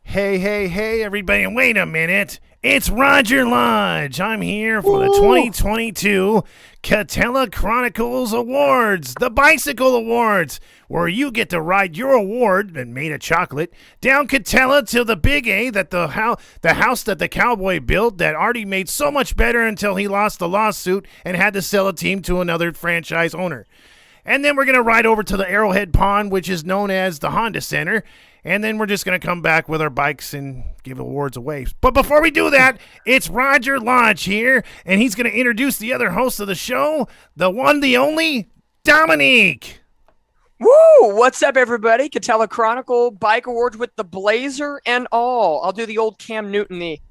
Hey, everybody, wait a minute. It's Roger Lodge. I'm here for the 2022 Katella Chronicles Awards, the Bicycle Awards, where you get to ride your award, made of chocolate, down Katella to the Big A, that the house that the cowboy built that Artie made so much better until he lost the lawsuit and had to sell a team to another franchise owner. And then we're going to ride over to the Arrowhead Pond, which is known as the Honda Center. And then we're just going to come back with our bikes and give awards away. But before we do that, it's Roger Lodge here, and he's going to introduce the other host of the show, the one, the only, Dominique. Woo! What's up, everybody? Katella Chronicle Bike Awards with the Blazer and all. I'll do the old Cam Newton, the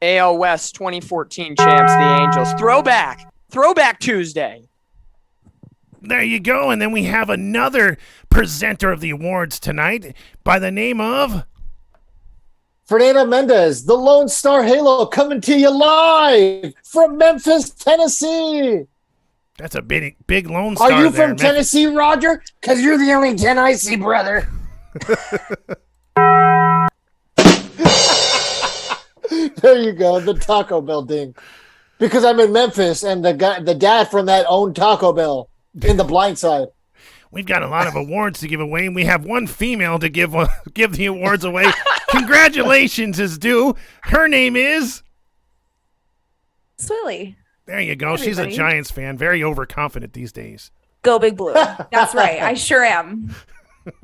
AL West 2014 champs, the Angels. Throwback Tuesday. There you go. And then we have another presenter of the awards tonight by the name of Fernando Mendez, the Lone Star Halo, coming to you live from Memphis, Tennessee. That's a big Lone Star. Are you there, from Tennessee, Roger? Because you're the only 10 I see, brother. There you go, the Taco Bell ding. Because I'm in Memphis, and the dad from that owned Taco Bell in The Blind Side. We've got a lot of awards to give away, and we have one female to give the awards away. Congratulations is due. Her name is Swilly. There you go. She's a Giants fan, very overconfident these days. Go Big Blue. That's right. I sure am.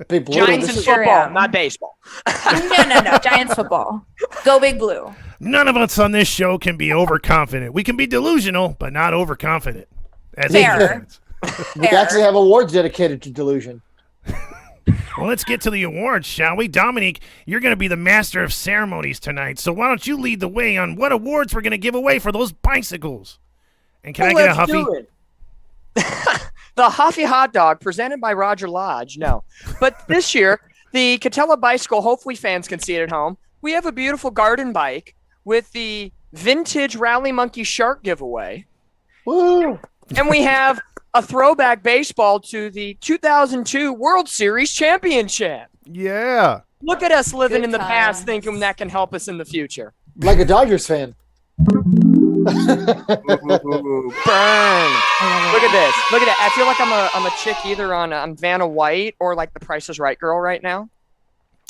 Big Blue. Giants and football, not baseball. No. Giants football. Go Big Blue. None of us on this show can be overconfident. We can be delusional, but not overconfident. Fair. We actually have awards dedicated to delusion. Well, let's get to the awards, shall we? Dominique, you're going to be the master of ceremonies tonight, so why don't you lead the way on what awards we're going to give away for those bicycles? And can I get a Huffy? Do it. The Huffy Hot Dog, presented by Roger Lodge. No. But this year, the Katella Bicycle, hopefully fans can see it at home, we have a beautiful garden bike with the vintage Rally Monkey Shark giveaway. Woo! And we have a throwback baseball to the 2002 World Series Championship. Yeah. Look at us living Good in the times. past, thinking that can help us in the future. Like a Dodgers fan. Burn. Look at this. Look at that. I feel like I'm a chick either on Vanna White or like the Price is Right girl right now.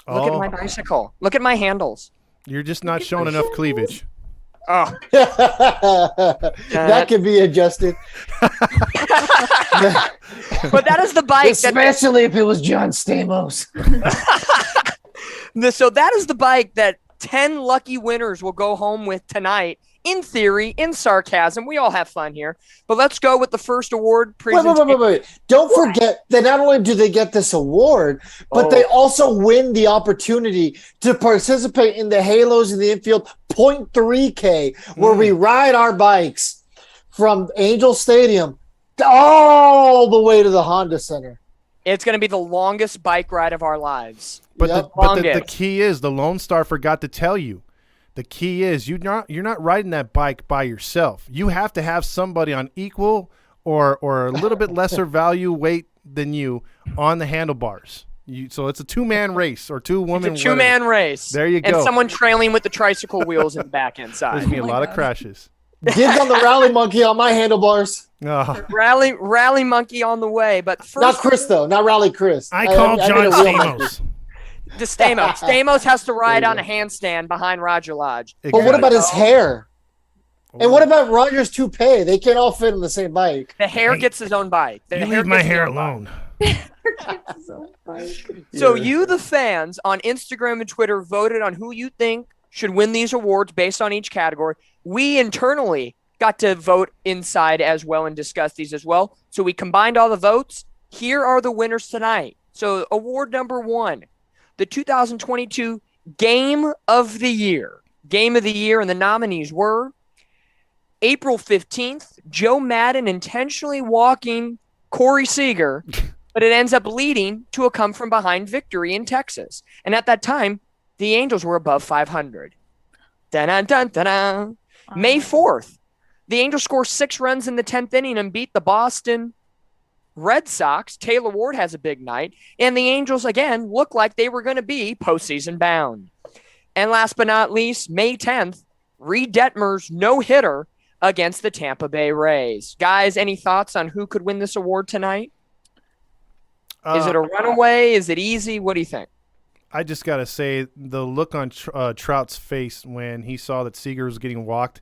Look at my bicycle. Look at my handles. You're just not showing enough cleavage. Oh. That can be adjusted. But that is the bike. Especially if it was John Stamos. So that is the bike that 10 lucky winners will go home with tonight. In theory, in sarcasm, we all have fun here. But let's go with the first award presentation. Wait. Don't forget that not only do they get this award, but they also win the opportunity to participate in the Halos in the Infield 0.3K, where we ride our bikes from Angel Stadium all the way to the Honda Center. It's going to be the longest bike ride of our lives. But, Yep. the key is, the Lone Star forgot to tell you. The key is you're not riding that bike by yourself. You have to have somebody on equal or a little bit lesser value weight than you on the handlebars. So it's a two-man race or two-woman. It's a two-man race. There you go. And someone trailing with the tricycle wheels in the back inside. There's going to be a lot of crashes. Dibs on the Rally Monkey on my handlebars. Oh. Rally Monkey on the way. But first, Not Chris, though. Not Rally Chris. I call John made a real monkey. Stamos. the Stamos. Stamos has to ride on a handstand behind Roger Lodge. But what about his hair? And what about Roger's toupee? They can't all fit on the same bike. The hair gets his own bike. You leave my hair alone. So you, the fans, on Instagram and Twitter, voted on who you think should win these awards based on each category. We internally got to vote inside as well and discuss these as well. So we combined all the votes. Here are the winners tonight. So award number 1, the 2022 Game of the Year. Game of the Year, and the nominees were April 15th, Joe Madden intentionally walking Corey Seager, but it ends up leading to a come-from-behind victory in Texas. And at that time, the Angels were above 500. Dun-dun-dun-dun-dun. May 4th, the Angels score 6 runs in the 10th inning and beat the Boston Red Sox. Taylor Ward has a big night. And the Angels, again, look like they were going to be postseason bound. And last but not least, May 10th, Reed Detmer's no-hitter against the Tampa Bay Rays. Guys, any thoughts on who could win this award tonight? Is it a runaway? Is it easy? What do you think? I just got to say, the look on Trout's face when he saw that Seager was getting walked,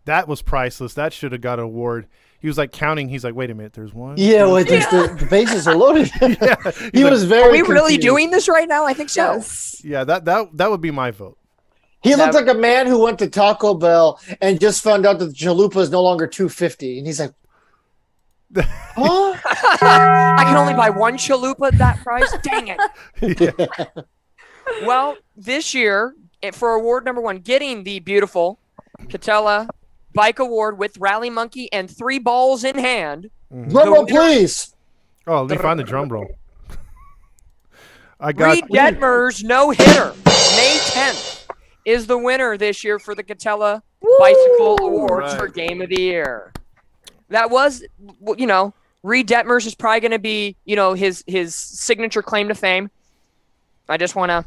that was priceless. That should have got an award. He was like counting. He's like, wait a minute, there's one. Yeah, well, the bases are loaded. Yeah. He was very Are we really confused. doing this right now? I think so. Yes. Yeah, that would be my vote. He looked like a man who went to Taco Bell and just found out that the chalupa is no longer $2.50, and he's like, "Huh?" I can only buy one chalupa at that price. Dang it. Yeah. Well, this year, for award number 1, getting the beautiful Katella Bike Award with Rally Monkey and 3 balls in hand. Drum roll, please. Oh, let me find the drum roll. I got Reed Detmer's no-hitter, May 10th, is the winner this year for the Katella Bicycle Awards for Game of the Year. That was, Reed Detmer's is probably going to be, his signature claim to fame. I just want to,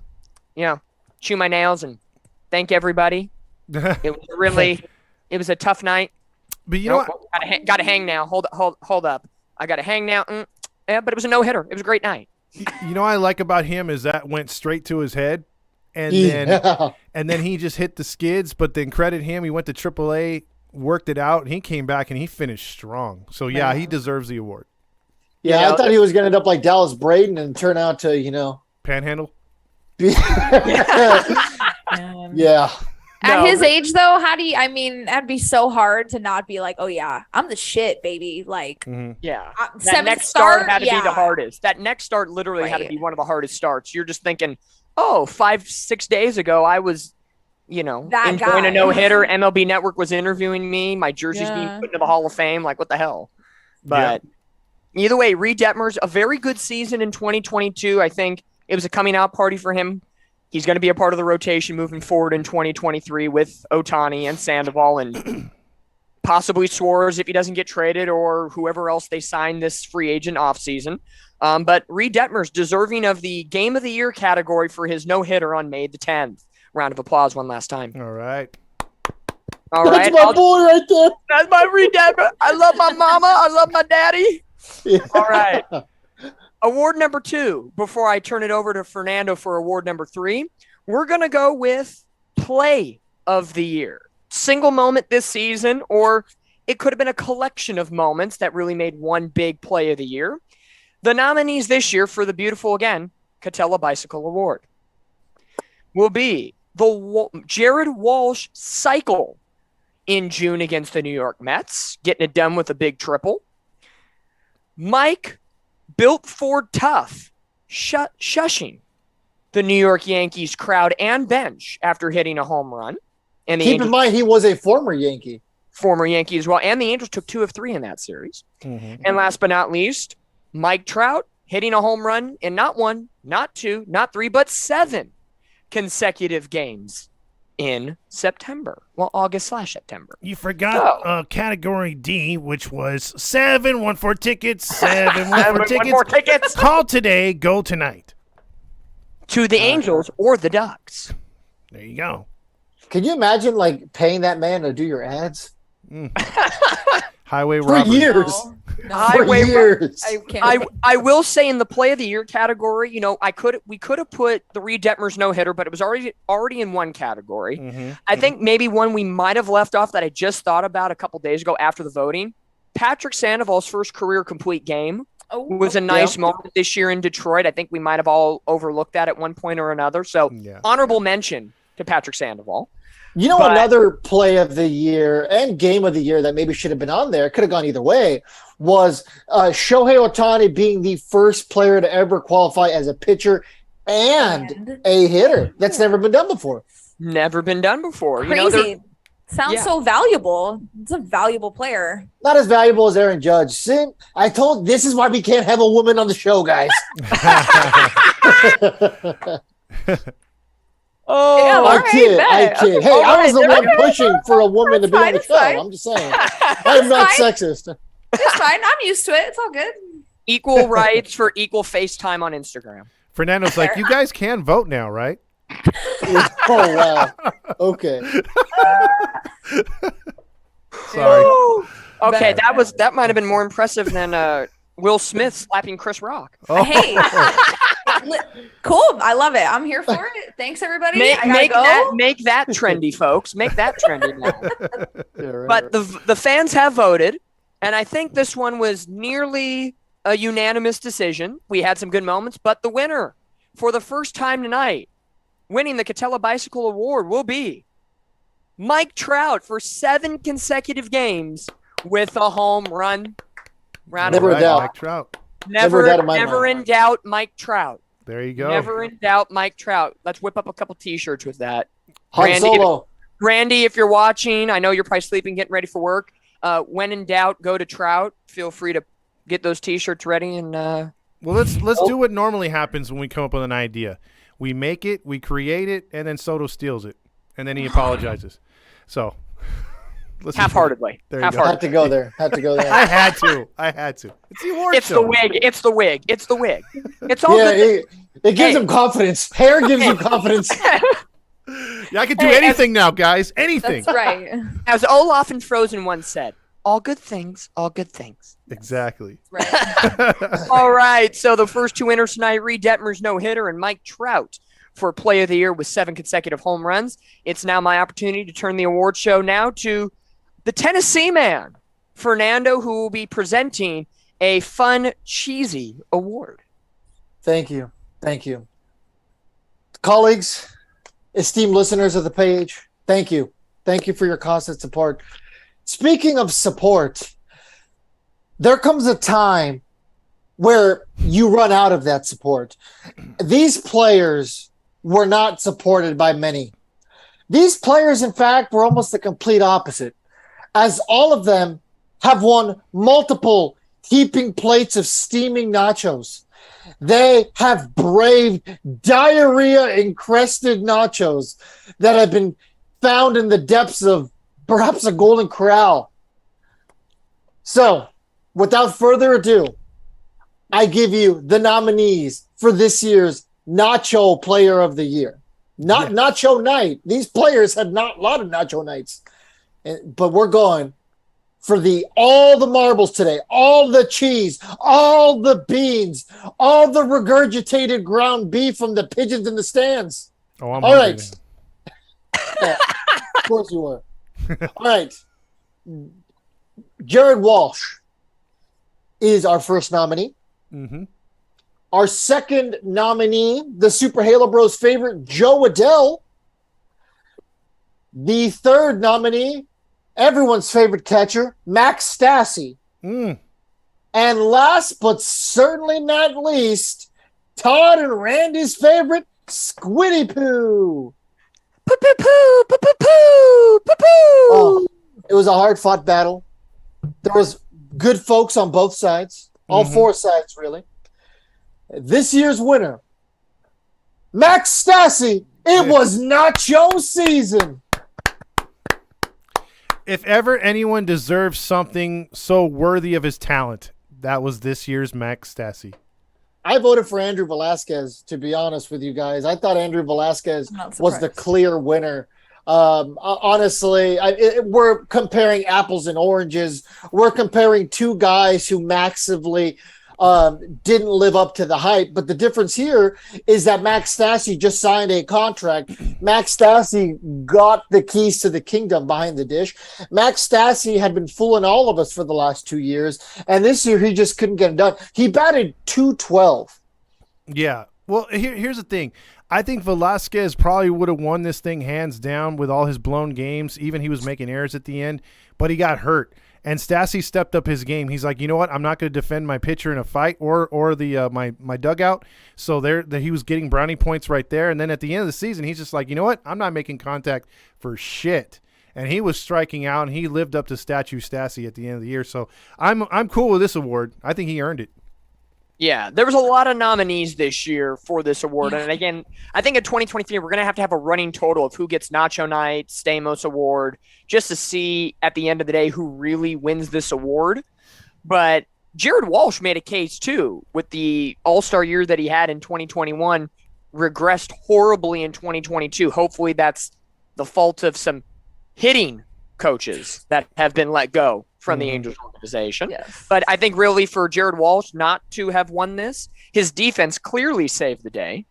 chew my nails and thank everybody. It was a tough night. But you know what? Got to hang now. Hold up. I got to hang now. But it was a no-hitter. It was a great night. You know what I like about him is that went straight to his head, and then he just hit the skids. But then credit him, he went to AAA, worked it out, and he came back and he finished strong. So yeah, he deserves the award. Yeah, I thought he was going to end up like Dallas Braden and turn out to, Panhandle. Yeah. At his age, though, that'd be so hard to not be like, oh, yeah, I'm the shit, baby. Like, yeah. That seventh next start had to yeah. be the hardest. That next start literally had to be one of the hardest starts. You're just thinking, 5-6 days ago, I was, enjoying a no-hitter. MLB Network was interviewing me. My jersey's being put into the Hall of Fame. Like, what the hell? But either way, Reed Detmer's a very good season in 2022. I think it was a coming out party for him. He's going to be a part of the rotation moving forward in 2023 with Ohtani and Sandoval and possibly Suarez if he doesn't get traded or whoever else they sign this free agent offseason. But Reed Detmer's deserving of the Game of the Year category for his no-hitter on May the 10th. Round of applause one last time. All right. That's my boy right there. That's my Reed Detmer. I love my mama. I love my daddy. Yeah. All right. Award number 2, before I turn it over to Fernando for award number 3, we're going to go with Play of the Year. Single moment this season, or it could have been a collection of moments that really made one big play of the year. The nominees this year for the beautiful, again, Katella Bicycle Award will be the Jared Walsh cycle in June against the New York Mets, getting it done with a big triple. Mike Built Ford Tough, shushing the New York Yankees crowd and bench after hitting a home run. And Keep in mind, he was a former Yankee. Former Yankee as well. And the Angels took 2 of 3 in that series. Mm-hmm. And last but not least, Mike Trout hitting a home run in not 1, not 2, not 3, but 7 consecutive games in September. Well, August/September. You forgot category D, which was 714 tickets. 714 tickets. Call today, go tonight. To the Angels or the Ducks. There you go. Can you imagine paying that man to do your ads? Highway For robbery. years. No. For years. I can't. I will say in the play of the year category, we could have put the Reed Detmer's no-hitter, but it was already in one category. Mm-hmm. I think maybe one we might have left off that I just thought about a couple days ago after the voting. Patrick Sandoval's first career complete game was a nice moment this year in Detroit. I think we might have all overlooked that at one point or another. So honorable mention to Patrick Sandoval. Another play of the year and game of the year that maybe should have been on there, could have gone either way, was Shohei Ohtani being the first player to ever qualify as a pitcher and a hitter. That's never been done before. Never been done before. Crazy. Sounds so valuable. It's a valuable player. Not as valuable as Aaron Judge. This is why we can't have a woman on the show, guys. I kid. Hey, I was the one pushing for a woman to be on the show. I'm just saying. I'm not sexist. It's fine. I'm used to it. It's all good. Equal rights for equal FaceTime on Instagram. Fernando's like, you guys can vote now, right? Oh wow. Okay. Sorry. Okay, that might have been more impressive than Will Smith slapping Chris Rock. Oh. Hey, cool. I love it. I'm here for it. Thanks, everybody. Make I gotta go. that trendy, folks. Make that trendy now. Yeah, right, But the fans have voted, and I think this one was nearly a unanimous decision. We had some good moments, but the winner for the first time tonight, winning the Katella Bicycle Award, will be Mike Trout for 7 consecutive games with a home run. Round Never of a doubt. Mike Trout. Never a doubt in my never mind. in doubt, Mike Trout. There you go. Never in doubt, Mike Trout. Let's whip up a couple T-shirts with that. Han Solo. Randy, if you're watching, I know you're probably sleeping, getting ready for work. When in doubt, go to Trout. Feel free to get those T-shirts ready. And Well, let's do what normally happens when we come up with an idea. We make it, we create it, and then Soto steals it, and then he apologizes. So, half-heartedly. There you go. Had to go there. Had to go there. I had to. It's the award It's show. the wig. It's the wig. It's the wig. It's all Yeah, good. it gives Hey. him confidence. Hair gives you confidence. Yeah, I can do Hey, anything now, guys. Anything. That's right. As Olaf and Frozen once said, all good things, all good things. Exactly. Right. All right, so the first two winners tonight, Reed Detmer's no-hitter and Mike Trout for Play of the Year with 7 consecutive home runs. It's now my opportunity to turn the award show now to the Tennessee man, Fernando, who will be presenting a fun, cheesy award. Thank you. Thank you. Colleagues, esteemed listeners of the page, thank you. Thank you for your constant support. Speaking of support, there comes a time where you run out of that support. These players were not supported by many. These players, in fact, were almost the complete opposite, as all of them have won multiple heaping plates of steaming nachos. They have braved diarrhea-encrusted nachos that have been found in the depths of perhaps a Golden Corral. So, without further ado, I give you the nominees for this year's Nacho Player of the Year. Not Nacho Night. These players had not a lot of Nacho Nights. But we're going for all the marbles today, all the cheese, all the beans, all the regurgitated ground beef from the pigeons in the stands. Oh, I'm All hungry right. Yeah, of course you were. All right. Jared Walsh is our first nominee. now. Mm-hmm. Our second nominee, the Super Halo Bros favorite, Joe Adell. The third nominee, everyone's favorite catcher, Max Stassi. Mm. And last but certainly not least, Todd and Randy's favorite, Squiddy Poo. Poo-poo-poo, poo-poo-poo, poo-poo. Oh, it was a hard-fought battle. There was good folks on both sides, all four sides, really. This year's winner, Max Stassi. It was nacho season. If ever anyone deserves something so worthy of his talent, that was this year's Max Stassi. I voted for Andrew Velasquez, to be honest with you guys. I thought Andrew Velasquez Not was the surprised. clear winner. Honestly, we're comparing apples and oranges. We're comparing two guys who massively didn't live up to the hype. But the difference here is that Max Stassi just signed a contract. Max Stassi got the keys to the kingdom behind the dish. Max Stassi had been fooling all of us for the last 2 years. And this year, he just couldn't get it done. He batted .212. Yeah. Well, here's the thing. I think Velasquez probably would have won this thing hands down with all his blown games. Even he was making errors at the end, but he got hurt. And Stassi stepped up his game. He's like, you know what? I'm not going to defend my pitcher in a fight or the my dugout. So he was getting brownie points right there. And then at the end of the season, he's just like, you know what? I'm not making contact for shit. And he was striking out, and he lived up to Statue Stassi at the end of the year. So I'm cool with this award. I think he earned it. Yeah, there was a lot of nominees this year for this award. And again, I think in 2023, we're going to have a running total of who gets Nacho Night, Stamos Award, just to see at the end of the day who really wins this award. But Jared Walsh made a case, too, with the all-star year that he had in 2021. regressed horribly in 2022. Hopefully that's the fault of some hitting coaches that have been let go from the Angels organization. Yes. But I think really for Jared Walsh not to have won this, his defense clearly saved the day.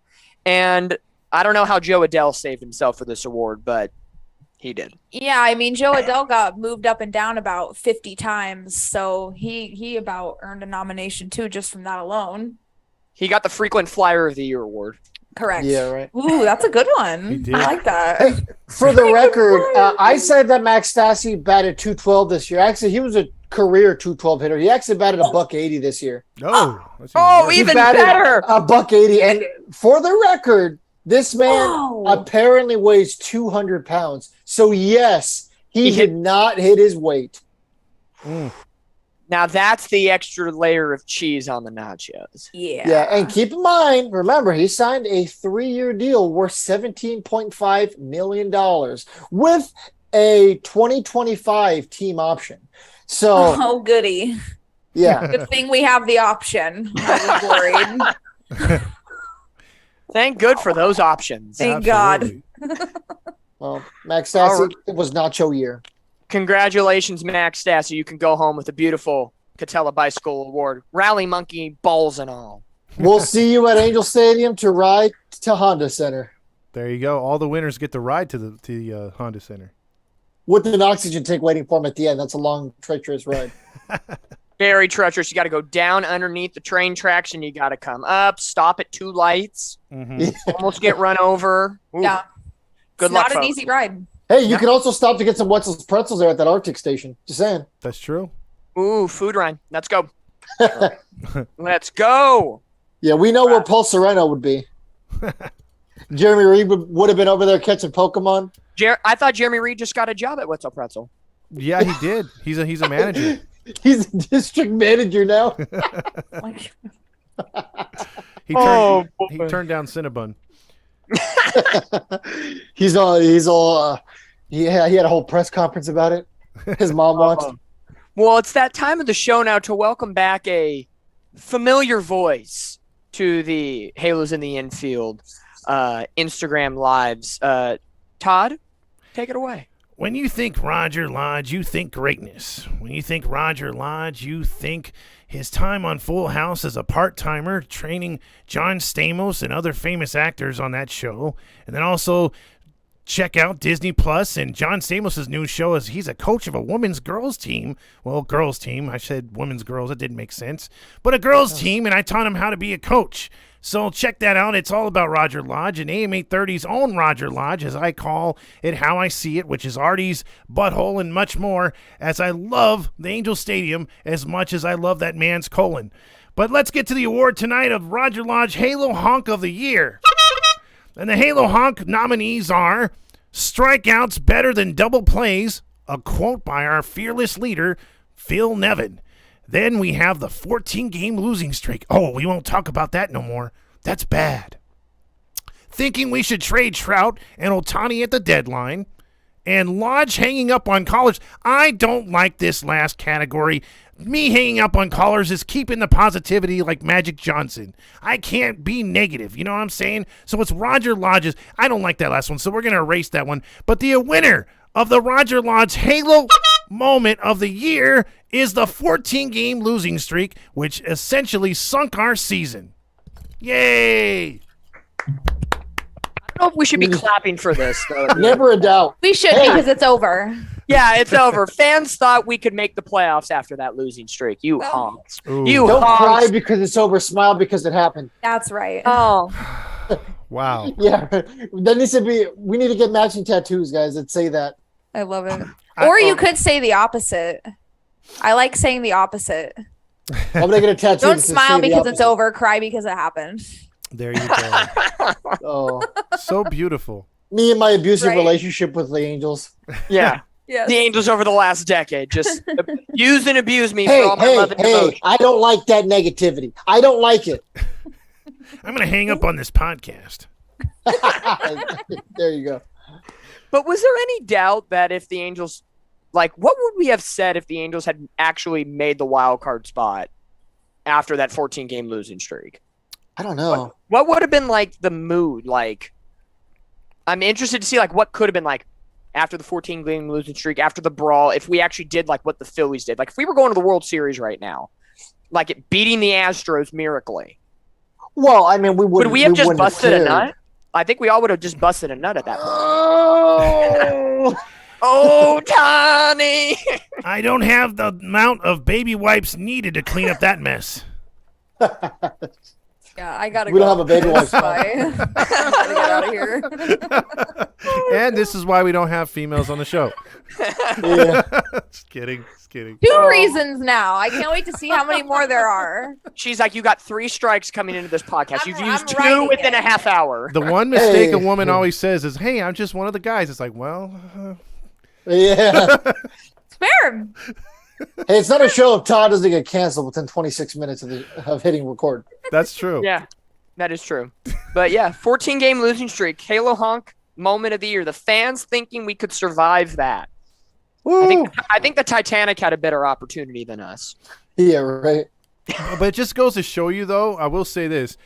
And I don't know how Joe Adele saved himself for this award, but he did. Yeah, I mean, Joe Adele got moved up and down about 50 times, so he about earned a nomination too just from that alone. He got the Frequent Flyer of the Year award. Correct. Yeah, right. Ooh, that's a good one. He did. I like that. Hey, for the record, I said that Max Stassi batted 212 this year. Actually, he was a career 212 hitter. He actually batted $180 this year. Oh, that's Oh, even He even batted better. $180. And for the record, this man Wow. apparently weighs 200 pounds. So yes, he He did not hit his weight. Now that's the extra layer of cheese on the nachos. Yeah. Yeah, and keep in mind, remember, he signed a 3-year deal worth $17.5 million with a 2025 team option. So, Oh, goody. yeah. Good thing we have the option. I was worried. Thank good for those options. Thank God. Absolutely. Well, Max Stassi, it was Nacho year. Congratulations, Max Stassi. You can go home with a beautiful Katella Bicycle Award. Rally Monkey, balls and all. We'll see you at Angel Stadium to ride to Honda Center There you go. All the winners get to ride to the Honda Center. with an oxygen tank waiting for him at the end. That's a long, treacherous ride. Very treacherous. You got to go down underneath the train tracks and you got to come up, stop at 2 lights, Mhm. almost get run over. Ooh, Yeah. Good It's luck, not an folks. easy ride. Hey, you Yeah. can also stop to get some Wetzel's pretzels there at that Arctic station. Just saying. That's true. Ooh, food run. Let's go. Let's go. Yeah, we know where Paul Sereno would be. Jeremy Reed would have been over there catching Pokemon. I thought Jeremy Reed just got a job at Wetzel Pretzel. Yeah, he did. He's a manager. He's a district manager now. Like, He Oh, turned, he boy. turned down Cinnabon. He had a whole press conference about it. His mom watched. Well, it's that time of the show now to welcome back a familiar voice to the Halos in the Infield Instagram lives. Todd, take it away. When you think Roger Lodge, you think greatness. When you think Roger Lodge, you think his time on Full House as a part-timer training John Stamos and other famous actors on that show. And then also check out Disney Plus and John Stamos' new show as he's a coach of a women's girls team. Well, girls team. I said women's girls. That didn't make sense. But a girls team, and I taught him how to be a coach. So check that out. It's all about Roger Lodge and AM 830's own Roger Lodge, as I call it How I See It, which is Artie's butthole and much more, as I love the Angel Stadium as much as I love that man's colon. But let's get to the award tonight of Roger Lodge Halo Honk of the Year. And the Halo Honk nominees are Strikeouts Better Than Double Plays, a quote by our fearless leader, Phil Nevin. Then we have the 14-game losing streak. Oh, we won't talk about that no more. That's bad. Thinking we should trade Trout and Ohtani at the deadline. And Lodge hanging up on callers. I don't like this last category. Me hanging up on callers is keeping the positivity like Magic Johnson. I can't be negative. You know what I'm saying? So it's Roger Lodge's. I don't like that last one, so we're going to erase that one. But the winner of the Roger Lodge Halo moment of the year is the 14-game losing streak, which essentially sunk our season. Yay! I don't know if we should be clapping for this, though. Never a doubt. we should Hey. because it's over. Yeah, it's over. Fans thought we could make the playoffs after that losing streak. You honks. Ooh. You Don't honks. cry because it's over. Smile because it happened. That's right. Oh, Wow. Yeah. There needs to be. We need to get matching tattoos, guys, that say that. I love it. Or you could say the opposite. I like saying the opposite. I'm gonna get a tattoo. Don't that says smile say the because it's opposite. over. Cry because it happened. There you go. Oh, So beautiful. me and my abusive Right. relationship with the Angels. yeah. Yes. The Angels over the last decade just abused and abused me Hey, for all my hey, love and hey! devotion. I don't like that negativity. I don't like it. I'm going to hang up on this podcast. There you go. But was there any doubt that if the Angels, like, what would we have said if the Angels had actually made the wild card spot after that 14-game losing streak? I don't know. What would have been like the mood? Like, I'm interested to see like what could have been like after the 14-game losing streak, after the brawl, if we actually did like what the Phillies did. Like if we were going to the World Series right now, like it beating the Astros miraculously. Well, I mean, we would. Would we have just busted a nut? I think we all would have just busted a nut at that point. Oh, Tony! I don't have the amount of baby wipes needed to clean up that mess. Yeah, I gotta We go. don't have a baby wipe. I gotta get out of here. And this is why we don't have females on the show. Yeah. Just kidding. Just kidding. 2 reasons now. I can't wait to see how many more there are. She's like, you got 3 strikes coming into this podcast. You've I'm used 2 writing within it. a half hour. The one mistake Hey. a woman always says is, "Hey, I'm just one of the guys." It's like, well, Yeah. It's fair. Hey, it's not a show if Todd doesn't get canceled within 26 minutes of hitting record. that's true. Yeah, that is true. But yeah, 14-game losing streak. Halo Honk moment of the year. The fans thinking we could survive that. Woo. I think the Titanic had a better opportunity than us. Yeah, right. But it just goes to show you, though, I will say this.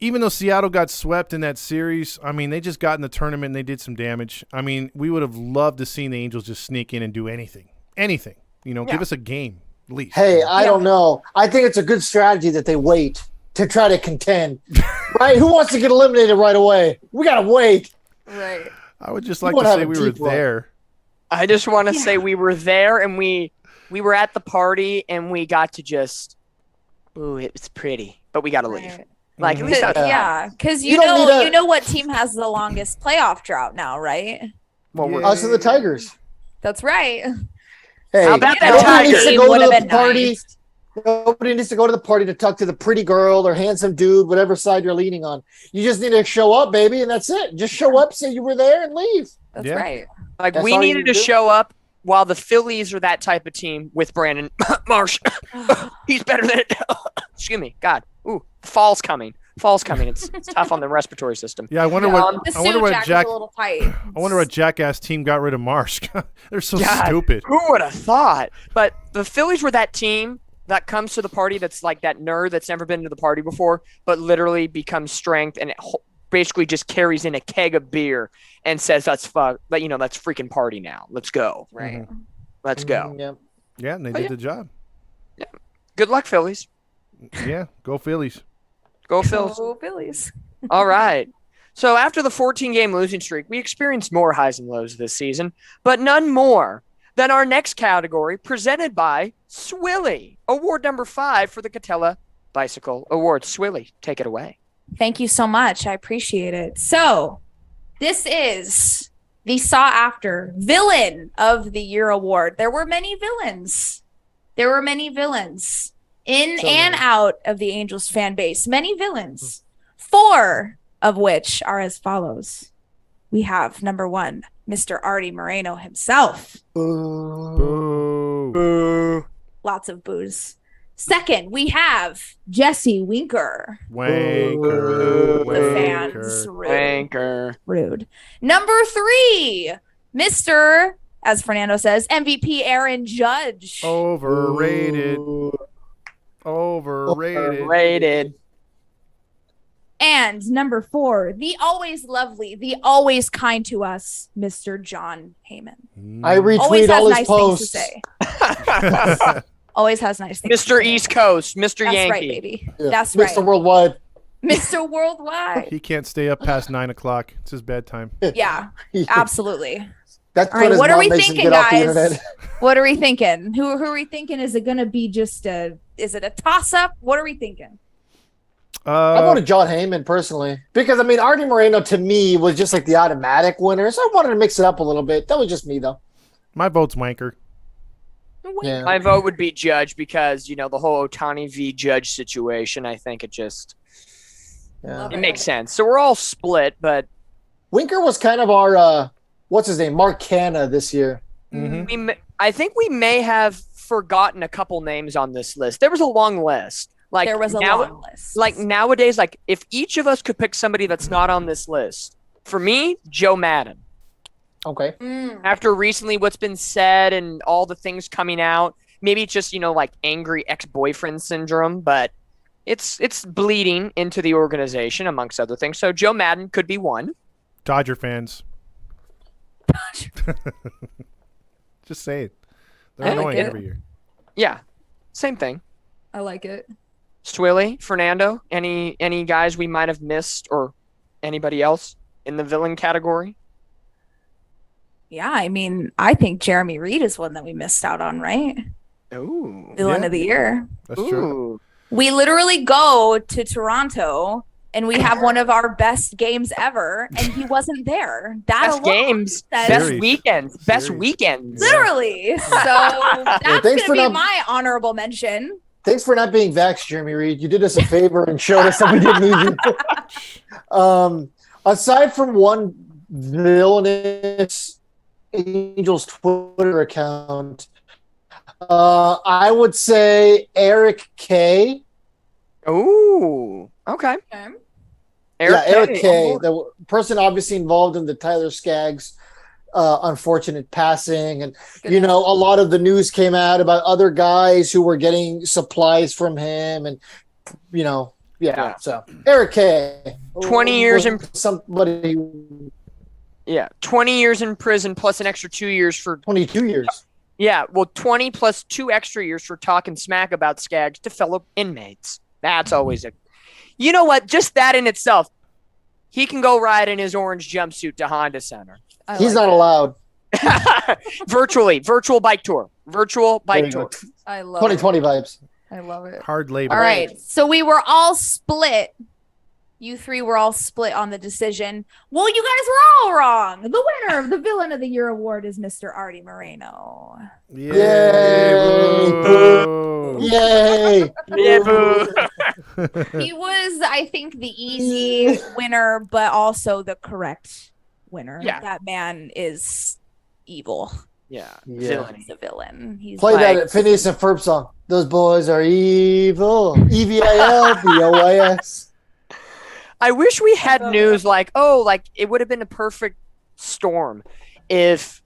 Even though Seattle got swept in that series, I mean, they just got in the tournament and they did some damage. I mean, we would have loved to see the Angels just sneak in and do anything. Anything. You know, give us a game, at least. Hey, I don't know. I think it's a good strategy that they wait to try to contend. Right? Who wants to get eliminated right away? We got to wait. Right. I would just like wanna to have say a we were deep run. there. I just want to say we were there and we were at the party and we got to just, ooh, it was pretty, but we got to leave. Right. Like, at least that's Yeah, because You don't need a- you know what team has the longest playoff drought now, right? what we're Yeah. Us and the Tigers. That's right. Hey, How about that nobody Tiger needs to game go would to have the been party. nice. Nobody needs to go to the party to talk to the pretty girl or handsome dude, whatever side you're leaning on. You just need to show up, baby, and that's it. Just show up, say you were there, and leave. That's Yeah. right. like That's we all you needed to do. show up while the Phillies are that type of team with Brandon Marsh. He's better than it. Excuse me. God. Ooh, fall's coming. Fall's coming. It's tough on the respiratory system. Yeah, I wonder what The I wonder suit what jack Jack is a little tight. I wonder what jackass team got rid of Marsh. They're so God. stupid. Who would have thought? But the Phillies were that team that comes to the party that's like that nerd that's never been to the party before, but literally becomes strength and basically just carries in a keg of beer and says, "Let's fuck, but let's freaking party now. Let's go. Right. Let's go." Yeah. Yeah, and they did the job. Good luck, Phillies. Yeah, go Phillies. Go Phils. Go Phillies. All right. So after the 14-game losing streak, we experienced more highs and lows this season, but none more than our next category presented by Swilly. Award number 5 for the Katella Bicycle Award. Swilly, take it away. Thank you so much. I appreciate it. So, this is the sought after Villain of the Year award. There were many villains. In So and many. out of the Angels fan base. Many villains. 4 of which are as follows. We have number 1, Mr. Artie Moreno himself. Boo. Boo. Lots of boos. Second, we have Jesse Winker. Wanker. The fans. Wanker. Rude. Anchor. Rude. Number 3, Mr. As Fernando says, MVP Aaron Judge. Overrated. Overrated. Rated. And number 4, the always lovely, the always kind to us, Mr. John Heyman. I Always retweet has all his nice posts. things to say. Always has nice things. to Mr. say. East Coast. Mr. That's Yankee. right, baby. Yeah. That's Mr. right. Worldwide. Mr. Worldwide. He can't stay up past 9 o'clock. It's his bedtime. Yeah, absolutely. That's All right, his what are mom we makes him thinking, get off the guys? internet. What are we thinking? Who are we thinking? Is it going to be just is it a toss up? What are we thinking? I voted John Heyman personally because Artie Moreno to me was just like the automatic winner, so I wanted to mix it up a little bit. That was just me though. My vote's Wanker. Yeah. My vote would be Judge because, the whole Otani v. Judge situation, I think it just Yeah. it makes sense. So we're all split, but Winker was kind of our what's his name, Mark Canna this year. Mm-hmm. I think we may have forgotten a couple names on this list. There was a long list. Like There was a long list. Like nowadays, like if each of us could pick somebody that's not on this list, for me, Joe Madden. Okay. After recently what's been said and all the things coming out, maybe it's just, like angry ex-boyfriend syndrome, but it's bleeding into the organization amongst other things. So Joe Madden could be one. Dodger fans. Just say it. They're I like annoying it. every year. Yeah, same thing. I like it. Swilly, Fernando, any guys we might have missed or anybody else in the villain category? Yeah, I mean, I think Jeremy Reed is one that we missed out on, right? Ooh. Villain Yeah. of the year. That's true. Ooh. We literally go to Toronto and we have one of our best games ever, and he wasn't there. That Best alone games, says- best Series. weekends, best Series. weekends. Literally. So that's thanks going for to be not- my honorable mention. Thanks for not being vaxxed, Jeremy Reed. You did us a favor and showed us that we didn't need you. Aside from one villainous Angels Twitter account, I would say Eric K. Ooh. Okay. Eric K. K. The person obviously involved in the Tyler Skaggs unfortunate passing, and you know, a lot of the news came out about other guys who were getting supplies from him, and you know, Yeah. So Eric K. 20 years in somebody. Yeah, 20 years in prison plus an extra 2 years for 22 years. Yeah, well, 20 plus 2 extra years for talking smack about Skaggs to fellow inmates. That's always a. You know what? Just that in itself, he can go ride in his orange jumpsuit to Honda Center. He's not allowed. Virtual bike tour. Virtual There bike you go. tour. I love 2020 vibes. I love it. Hard labor. All right. So we were all split. You three were all split on the decision. Well, you guys were all wrong. The winner of the Villain of the Year award is Mr. Artie Moreno. Yay! Yay! Boo. Yay! Yeah, boo. He was, I think, the easy winner, but also the correct winner. Yeah. That man is evil. Yeah. Yeah. Villainy. He's a villain. He's Play Like- that Phineas and Ferb song. Those boys are evil. EVILBOYS. I wish we had news like it would have been a perfect storm if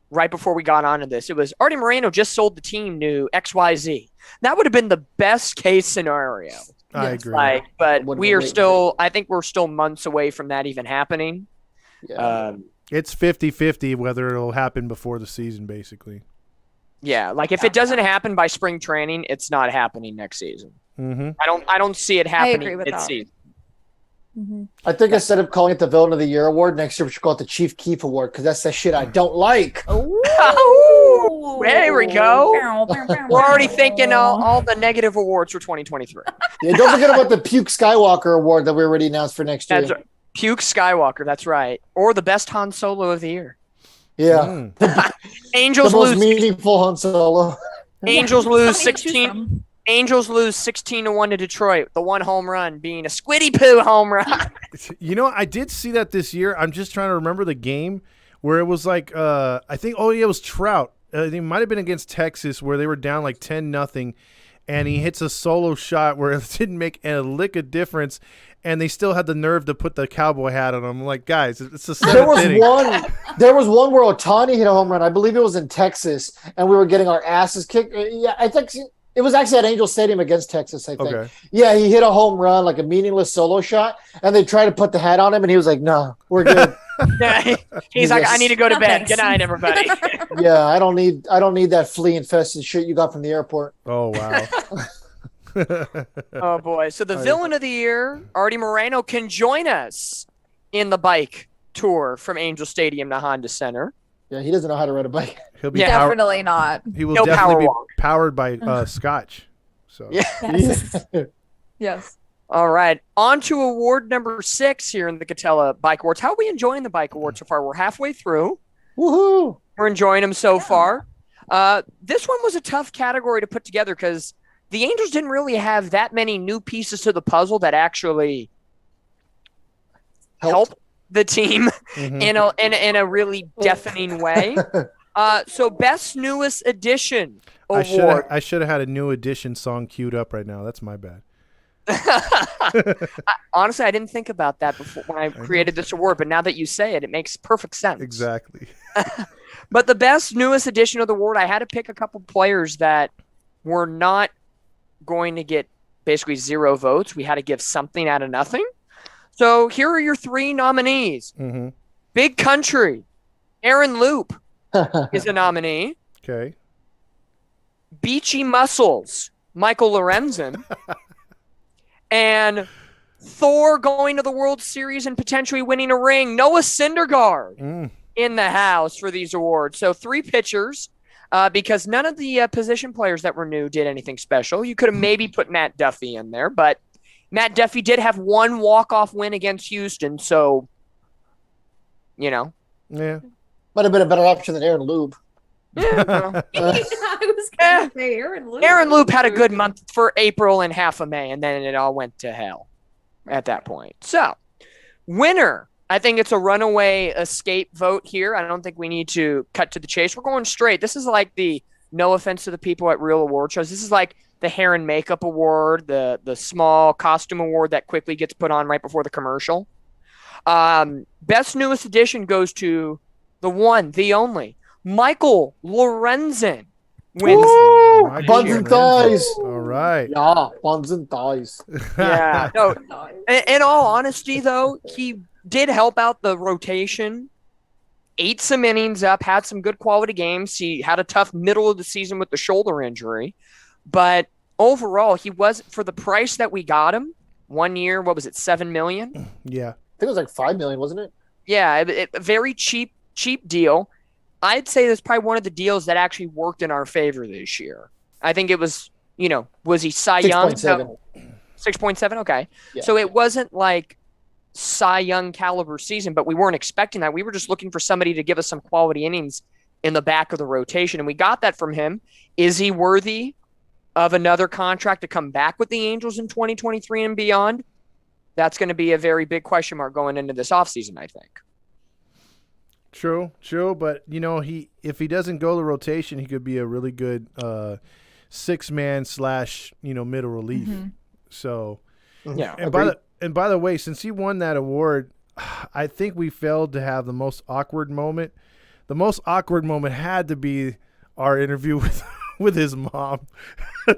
right before we got onto this, it was Artie Moreno just sold the team to XYZ. That would have been the best case scenario. I agree. But Would've we been are way still, I think we're still months away from that even happening. Yeah. It's 50-50 whether it'll happen before the season, basically. Yeah, like if it doesn't happen by spring training, it's not happening next season. Mm-hmm. I don't see it happening agree with that. mid-season. I think instead of calling it the Villain of the Year award, next year we should call it the Chief Keef award because that's the shit I don't like. Oh, there we go. We're already thinking all the negative awards for 2023. Yeah, don't forget about the Puke Skywalker award that we already announced for next year. That's right. Puke Skywalker, that's right. Or the best Han Solo of the year. Yeah. Mm. Angels The most lose. meaningful Han Solo. Angels lose Something to choose 16. from. Angels lose 16-1 to Detroit. The one home run being a Squiddy Poo home run. You know, I did see that this year. I'm just trying to remember the game where it was like, I think, it was Trout. It might have been against Texas where they were down like 10-0, and he hits a solo shot where it didn't make a lick of difference, and they still had the nerve to put the cowboy hat on him. I'm like, guys, it's the There seventh was inning. there was one where Otani hit a home run. I believe it was in Texas, and we were getting our asses kicked. Yeah, I think it was actually at Angel Stadium against Texas, I think. Okay. Yeah, he hit a home run, like a meaningless solo shot, and they tried to put the hat on him, and he was like, "No, we're good." He's like, I need to go to No, bed. thanks. Good night, everybody. Yeah, I don't need that flea infested shit you got from the airport. Oh, wow. Oh boy! So the villain of the year, Artie Moreno, can join us in the bike tour from Angel Stadium to Honda Center. Yeah, he doesn't know how to ride a bike. He'll be Yeah. Definitely not. he will No definitely power be walk. powered by Scotch. So Yeah. Yes. Yes. All right, on to award number 6 here in the Katella Bike Awards. How are we enjoying the Bike Awards so far? We're halfway through. Woohoo! We're enjoying them so far. This one was a tough category to put together because the Angels didn't really have that many new pieces to the puzzle that actually help the team Mhm. in a really deafening way. So best newest addition award. I should have had a new edition song queued up right now. That's my bad. Honestly, I didn't think about that before when I created this award, but now that you say it, it makes perfect sense. Exactly. But the best newest edition of the award, I had to pick a couple players that were not going to get basically 0 votes. We had to give something out of nothing. So here are your 3 nominees. Mm-hmm. Big Country, Aaron Loop is a nominee. Okay. Beachy Muscles, Michael Lorenzen. And Thor going to the World Series and potentially winning a ring, Noah Syndergaard in the house for these awards. So 3 pitchers, because none of the position players that were new did anything special. You could have maybe put Matt Duffy in there, but Matt Duffy did have 1 walk-off win against Houston, so, Yeah. Might have been a better option than Aaron Lube. Yeah, well. I was going to say Aaron Loop. Aaron Loop had a good month for April and half of May, and then it all went to hell at that point. So, winner. I think it's a runaway escape vote here. I don't think we need to cut to the chase. We're going straight. This is like no offense to the people at real award shows, this is like the hair and makeup award, the small costume award that quickly gets put on right before the commercial. Best newest addition goes to the one, the only, Michael Lorenzen wins. Buns and thighs. All right. Yeah, buns and thighs. Yeah. No, in all honesty, though, he did help out the rotation, ate some innings up, had some good quality games. He had a tough middle of the season with the shoulder injury. But overall, he was, for the price that we got him, 1 year, what was it, $7 million? Yeah. I think it was like $5 million, wasn't it? Yeah, a very cheap deal. I'd say that's probably one of the deals that actually worked in our favor this year. I think it was, was he Cy Young? 6.7. 6.7? Okay. Yeah. So it wasn't like Cy Young caliber season, but we weren't expecting that. We were just looking for somebody to give us some quality innings in the back of the rotation, and we got that from him. Is he worthy of another contract to come back with the Angels in 2023 and beyond? That's going to be a very big question mark going into this offseason, I think. True, but if he doesn't go the rotation, he could be a really good 6-man / middle relief. Mm-hmm. So, Yeah. And by the way, since he won that award, I think we failed to have the most awkward moment. The most awkward moment had to be our interview with his mom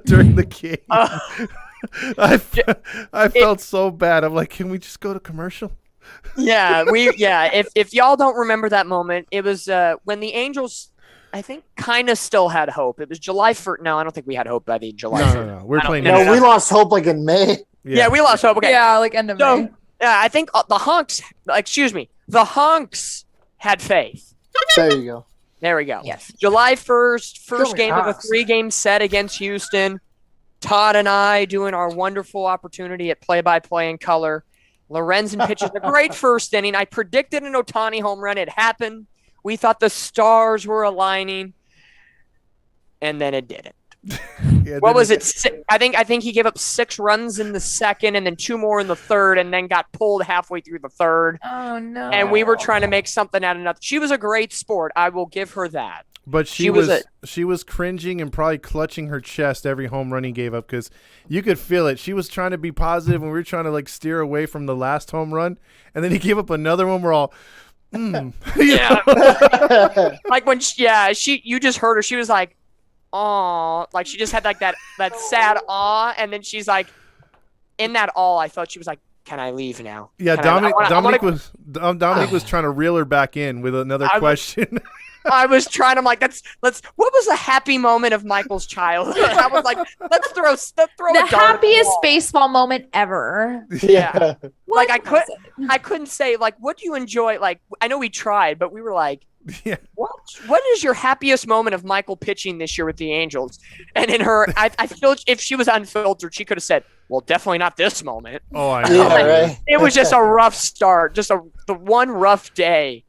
during the game. I felt so bad. I'm like, can we just go to commercial? If y'all don't remember that moment, it was when the Angels, I think, kind of still had hope. It was July 1st. No, I don't think we had hope by the July 1st. No. We're playing. No, we lost hope like in May. Yeah, we lost hope. Okay. Yeah, like end of May. I think the Honks had faith. There you go. There we go. Yes. July 1st, first Go game of a Hawks. 3-game set against Houston. Todd and I doing our wonderful opportunity at play-by-play in color. Lorenzen pitches a great first inning. I predicted an Ohtani home run. It happened. We thought the stars were aligning, and then it didn't. What was it? I think he gave up 6 runs in the second and then 2 more in the third and then got pulled halfway through the third. Oh, no. And we were trying to make something out of nothing. She was a great sport. I will give her that. But she was cringing and probably clutching her chest every home run he gave up because you could feel it. She was trying to be positive and we were trying to steer away from the last home run, and then he gave up another one. We're all, Yeah. Like when you just heard her. She was like, "Aw," like she just had like that sad awe, and then she's like, in that awe, I thought she was like, "Can I leave now?" Yeah, Dominic was trying to reel her back in with another question. I was trying. I'm like, let's. What was a happy moment of Michael's childhood? I was like, let's throw the happiest baseball moment ever. Yeah. Like What was it? I couldn't say like, what do you enjoy? Like, I know we tried, but we were like, Yeah. What is your happiest moment of Michael pitching this year with the Angels? And in her, I feel if she was unfiltered, she could have said, well, definitely not this moment. Oh, I know. Yeah, right. It was just a rough start, the one rough day.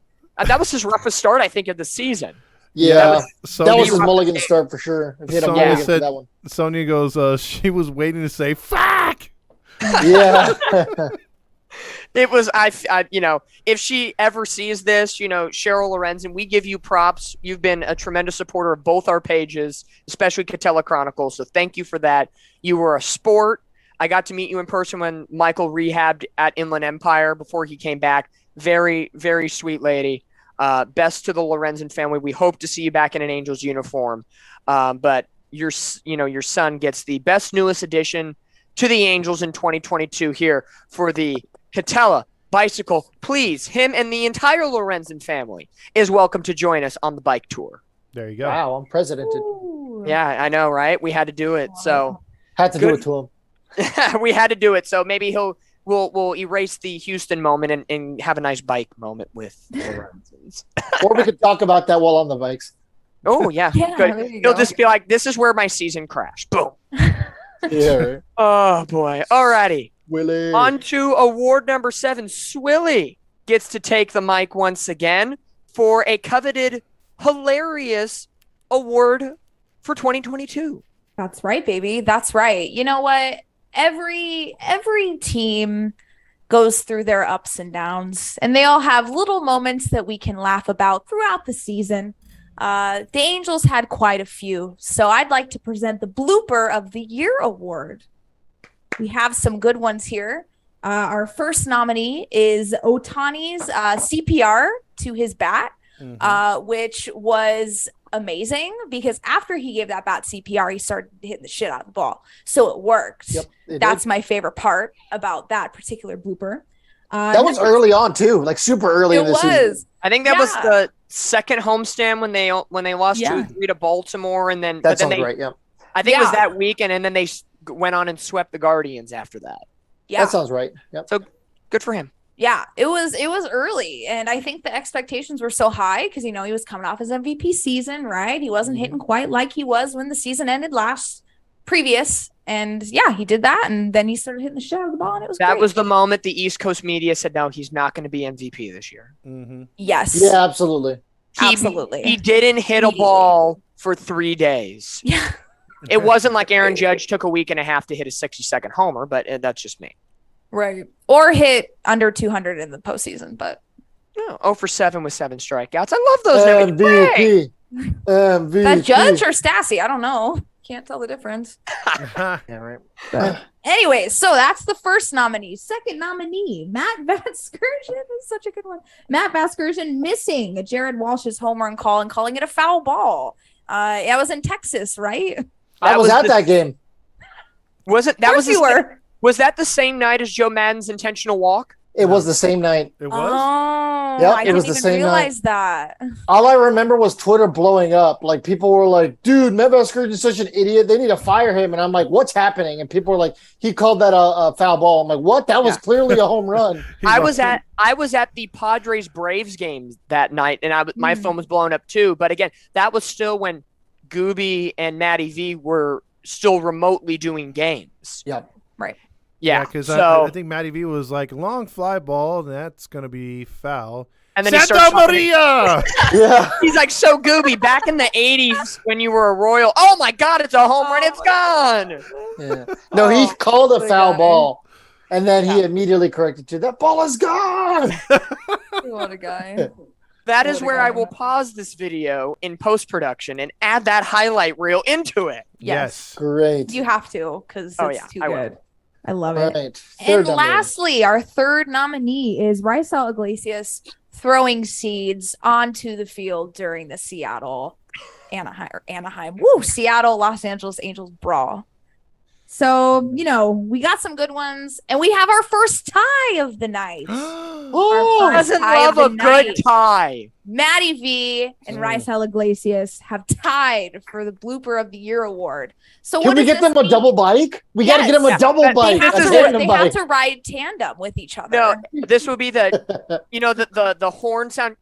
That was his roughest start, I think, of the season. Yeah, that was his Sonya, mulligan start for sure. If he had a Sonya mulligan for said, that one. Sonya goes, she was waiting to say, fuck! Yeah. It was, if she ever sees this, Cheryl Lorenzen, we give you props. You've been a tremendous supporter of both our pages, especially Katella Chronicles. So thank you for that. You were a sport. I got to meet you in person when Michael rehabbed at Inland Empire before he came back. Very, very sweet lady. Best to the Lorenzen family. We hope to see you back in an Angels uniform. But your son gets the best newest addition to the Angels in 2022 here for the Katella Bicycle. Please, him and the entire Lorenzen family is welcome to join us on the bike tour. There you go. Wow, I'm presidented. Ooh. Yeah, I know, right? We had to do it. So Had to do it to him. we had to do it. So maybe we'll erase the Houston moment and have a nice bike moment with the Lorenzens. Or we could talk about that while on the bikes. Oh, yeah. Yeah, Good. there you He'll go. just be like, this is where my season crashed. Boom. Yeah, right. Oh, boy. Alrighty. Willie. On to award number 7. Swilly gets to take the mic once again for a coveted, hilarious award for 2022. That's right, baby. That's right. You know what? Every team goes through their ups and downs, and they all have little moments that we can laugh about throughout the season. The Angels had quite a few, so I'd like to present the Blooper of the Year award. We have some good ones here. Our first nominee is Otani's CPR to his bat, which was amazing because after he gave that bat CPR, he started hitting the shit out of the ball. So it worked. Yep, it That's did. my favorite part about that particular blooper. That was early on too, like super early It in the was. season. I think that was Yeah. the second homestand when they lost Yeah. 2-3 to Baltimore, and then That but then sounds they, right. Yeah, I think it was Yeah. that weekend, and then they went on and swept the Guardians after that. Yeah. that sounds right. Yep. Good for him. Yeah, it was early, and I think the expectations were so high because he was coming off his MVP season, right? He wasn't hitting quite like he was when the season ended previous, and yeah, he did that, and then he started hitting the shit out of the ball, and it was That great. was the moment the East Coast media said, no, he's not going to be MVP this year. Yes, Yeah, absolutely. absolutely. He didn't hit a ball for 3 days. Yeah, It wasn't like Aaron Judge took a week and a half to hit a 60-second homer, but that's just me. right. Or hit under 200 in the postseason, but No, 0 for 7 with 7 strikeouts. I love those numbers. Great. MVP. that Judge or Stassi, I don't know. Can't tell the difference. Yeah, right. Anyway, so that's the first nominee. Second nominee, Matt Vasgersian is such a good one. Matt Vasgersian missing Jared Walsh's home run call and calling it a foul ball. It was in Texas, right? I was at that game. Wasn't Of that course was you were. Was that the same night as Joe Madden's intentional walk? It was the same night. It was? Oh, Yep, I it didn't was the even same night. realize that. All I remember was Twitter blowing up. Like people were like, "Dude, Matt Vasgersian is such an idiot. They need to fire him." And I'm like, "What's happening?" And people were like, "He called that a foul ball." I'm like, "What? That was Yeah. clearly a home run." I was at the Padres Braves game that night, and my phone was blowing up too. But again, that was still when Gooby and Matty V were still remotely doing games. Yep. Yeah, because so I think Matty V was like, long fly ball, that's going to be foul. and then he Santa starts talking- Maria! Yeah. He's like, so Gooby, back in the 80s when you were a Royal, oh my God, it's a home run, it's gone. Yeah. No, he called a my foul God. ball, and then he immediately corrected to that ball is gone. What a guy. That is What a where guy. I will pause this video in post-production and add that highlight reel into it. Yes. Great. You have to because it's Oh, yeah, too I will. good. I love it. Right. And Third number. lastly, our third nominee is Raisel Iglesias throwing seeds onto the field during the Anaheim, Seattle, Los Angeles Angels brawl. So, we got some good ones, and we have our first tie of the night. Oh, Our first Doesn't tie love of a the good night. tie. Matty V and Raisel Iglesias have tied for the Blooper of the Year award. So can what we does get this them a mean? double bike? We got to get them a Yes. double They bike. have a to- tandem They bike. have to ride tandem with each other. No, this would be the horn sound.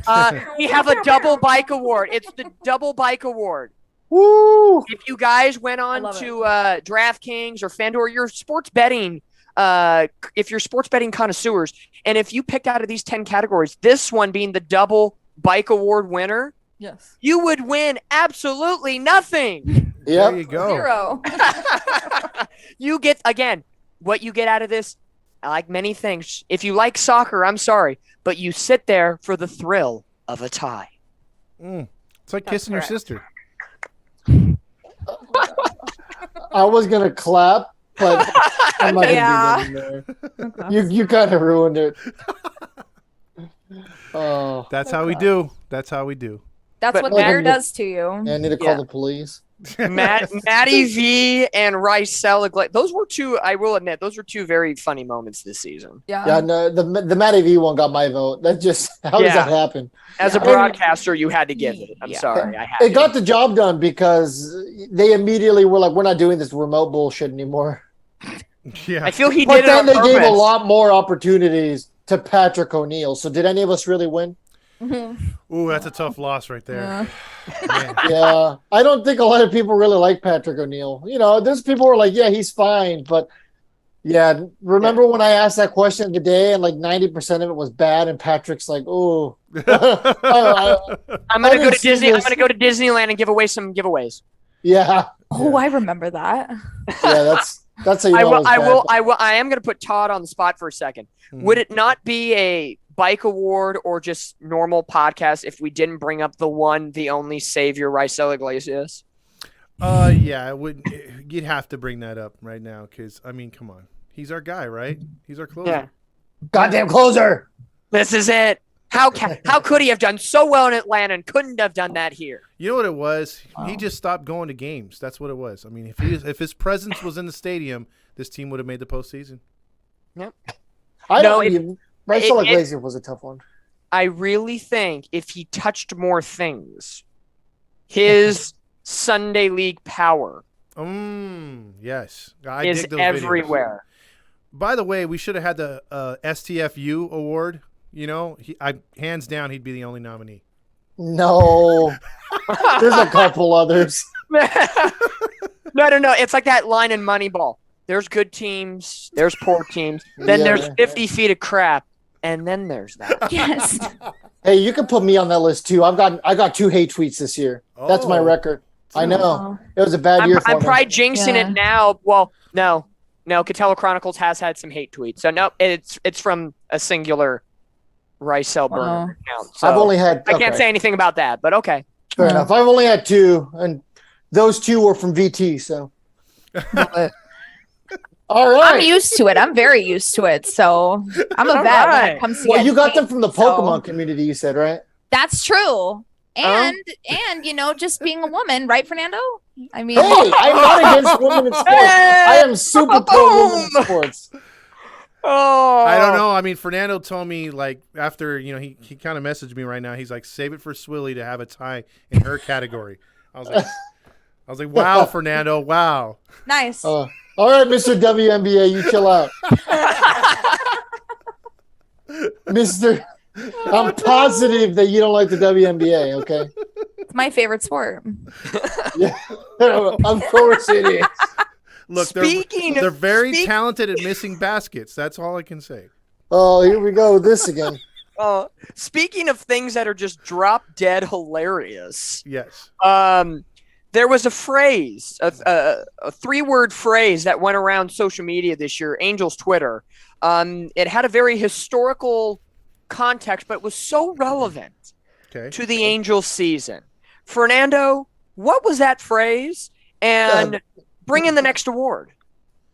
Yeah. We have a double bike award. It's the double bike award. Woo! If you guys went on love to DraftKings or FanDuel, your sports betting, if you're sports betting connoisseurs, and if you picked out of these 10 categories, this one being the double bike award winner, Yes. you would win absolutely nothing. There Yep. you go. Zero. You get, again, what you get out of this, like many things. If you like soccer, I'm sorry, but you sit there for the thrill of a tie. It's like That's kissing your correct. sister. I was gonna clap, but I'm not Yeah. gonna do that in there. You kind of ruined it. Oh, That's how we do. That's how we do. That's But- what Like Bear I'm- does to you. I need to call Yeah. the police. Matty V and Ricella. Those were two. I will admit, those were two very funny moments this season. Yeah, no, the Matty V one got my vote. That just how does that happen? As a broadcaster, you had to give it. I'm sorry, I had. It got the job done because they immediately were like, "We're not doing this remote bullshit anymore." Yeah, I feel he but did it then on they purpose. gave a lot more opportunities to Patrick O'Neill. So did any of us really win? Ooh, that's a tough loss right there. Yeah, I don't think a lot of people really like Patrick O'Neill. You know, there's people who are like, "Yeah, he's fine," but yeah, remember when I asked that question of the day and like 90% of it was bad, and Patrick's like, "Oh, I'm gonna go to see Disney. I'm this. gonna go to Disneyland and give away some giveaways. yeah, Oh, I remember that. yeah." That's how you know it was bad. I am gonna put Todd on the spot for a second. Would it not be a bike award or just normal podcast if we didn't bring up the one, the only savior, Ricella Iglesias? Yeah, it would. You'd have to bring that up right now because I mean, come on, he's our guy, right? He's our closer. Yeah. Goddamn closer. This is it. How could he have done so well in Atlanta and couldn't have done that here? You know what it was? He just stopped going to games. That's what it was. I mean, if his presence was in the stadium, this team would have made the postseason. Yep. Ricella Iglesias was a tough one. I really think if he touched more things, his Sunday League power Yes. is dig those everywhere. videos. By the way, we should have had the STFU award. You know, hands down, he'd be the only nominee. No, there's a couple others. No. It's like that line in Moneyball. There's good teams, there's poor teams, then there's 50 feet of crap, and then there's that. Yes. Hey, you can put me on that list too. I got 2 hate tweets this year. That's my record. I know it was a bad year for I'm me. probably jinxing it now. Well, no. Katella Chronicles has had some hate tweets, so no, it's from a singular Ricel burner account. So I've only had. I can't say anything about that, but okay. Fair enough. I've only had 2, and those 2 were from VT. So. All right. I'm used to it. I'm very used to it. So I'm a vet when it comes to Well, you got them hate, from the Pokemon community, you said, right? That's true. And you know, just being a woman, right, Fernando? I mean, Hey, I'm not against women in sports. I am super pro women in sports. Oh, I don't know. I mean, Fernando told me like after he kind of messaged me right now. He's like, save it for Swilly to have a tie in her category. I was like, wow, Fernando, wow. nice. All right, Mr. WNBA, you chill out. Mr. I'm positive that you don't like the WNBA, okay? It's my favorite sport. Yeah, of course it is. Look, they're very talented at missing baskets. That's all I can say. Oh, here we go with this again. Speaking of things that are just drop dead hilarious. Yes. There was a phrase, a 3-word phrase that went around social media this year, Angels Twitter. It had a very historical context, but it was so relevant to the Angels season. Fernando, what was that phrase? And bring in the next award.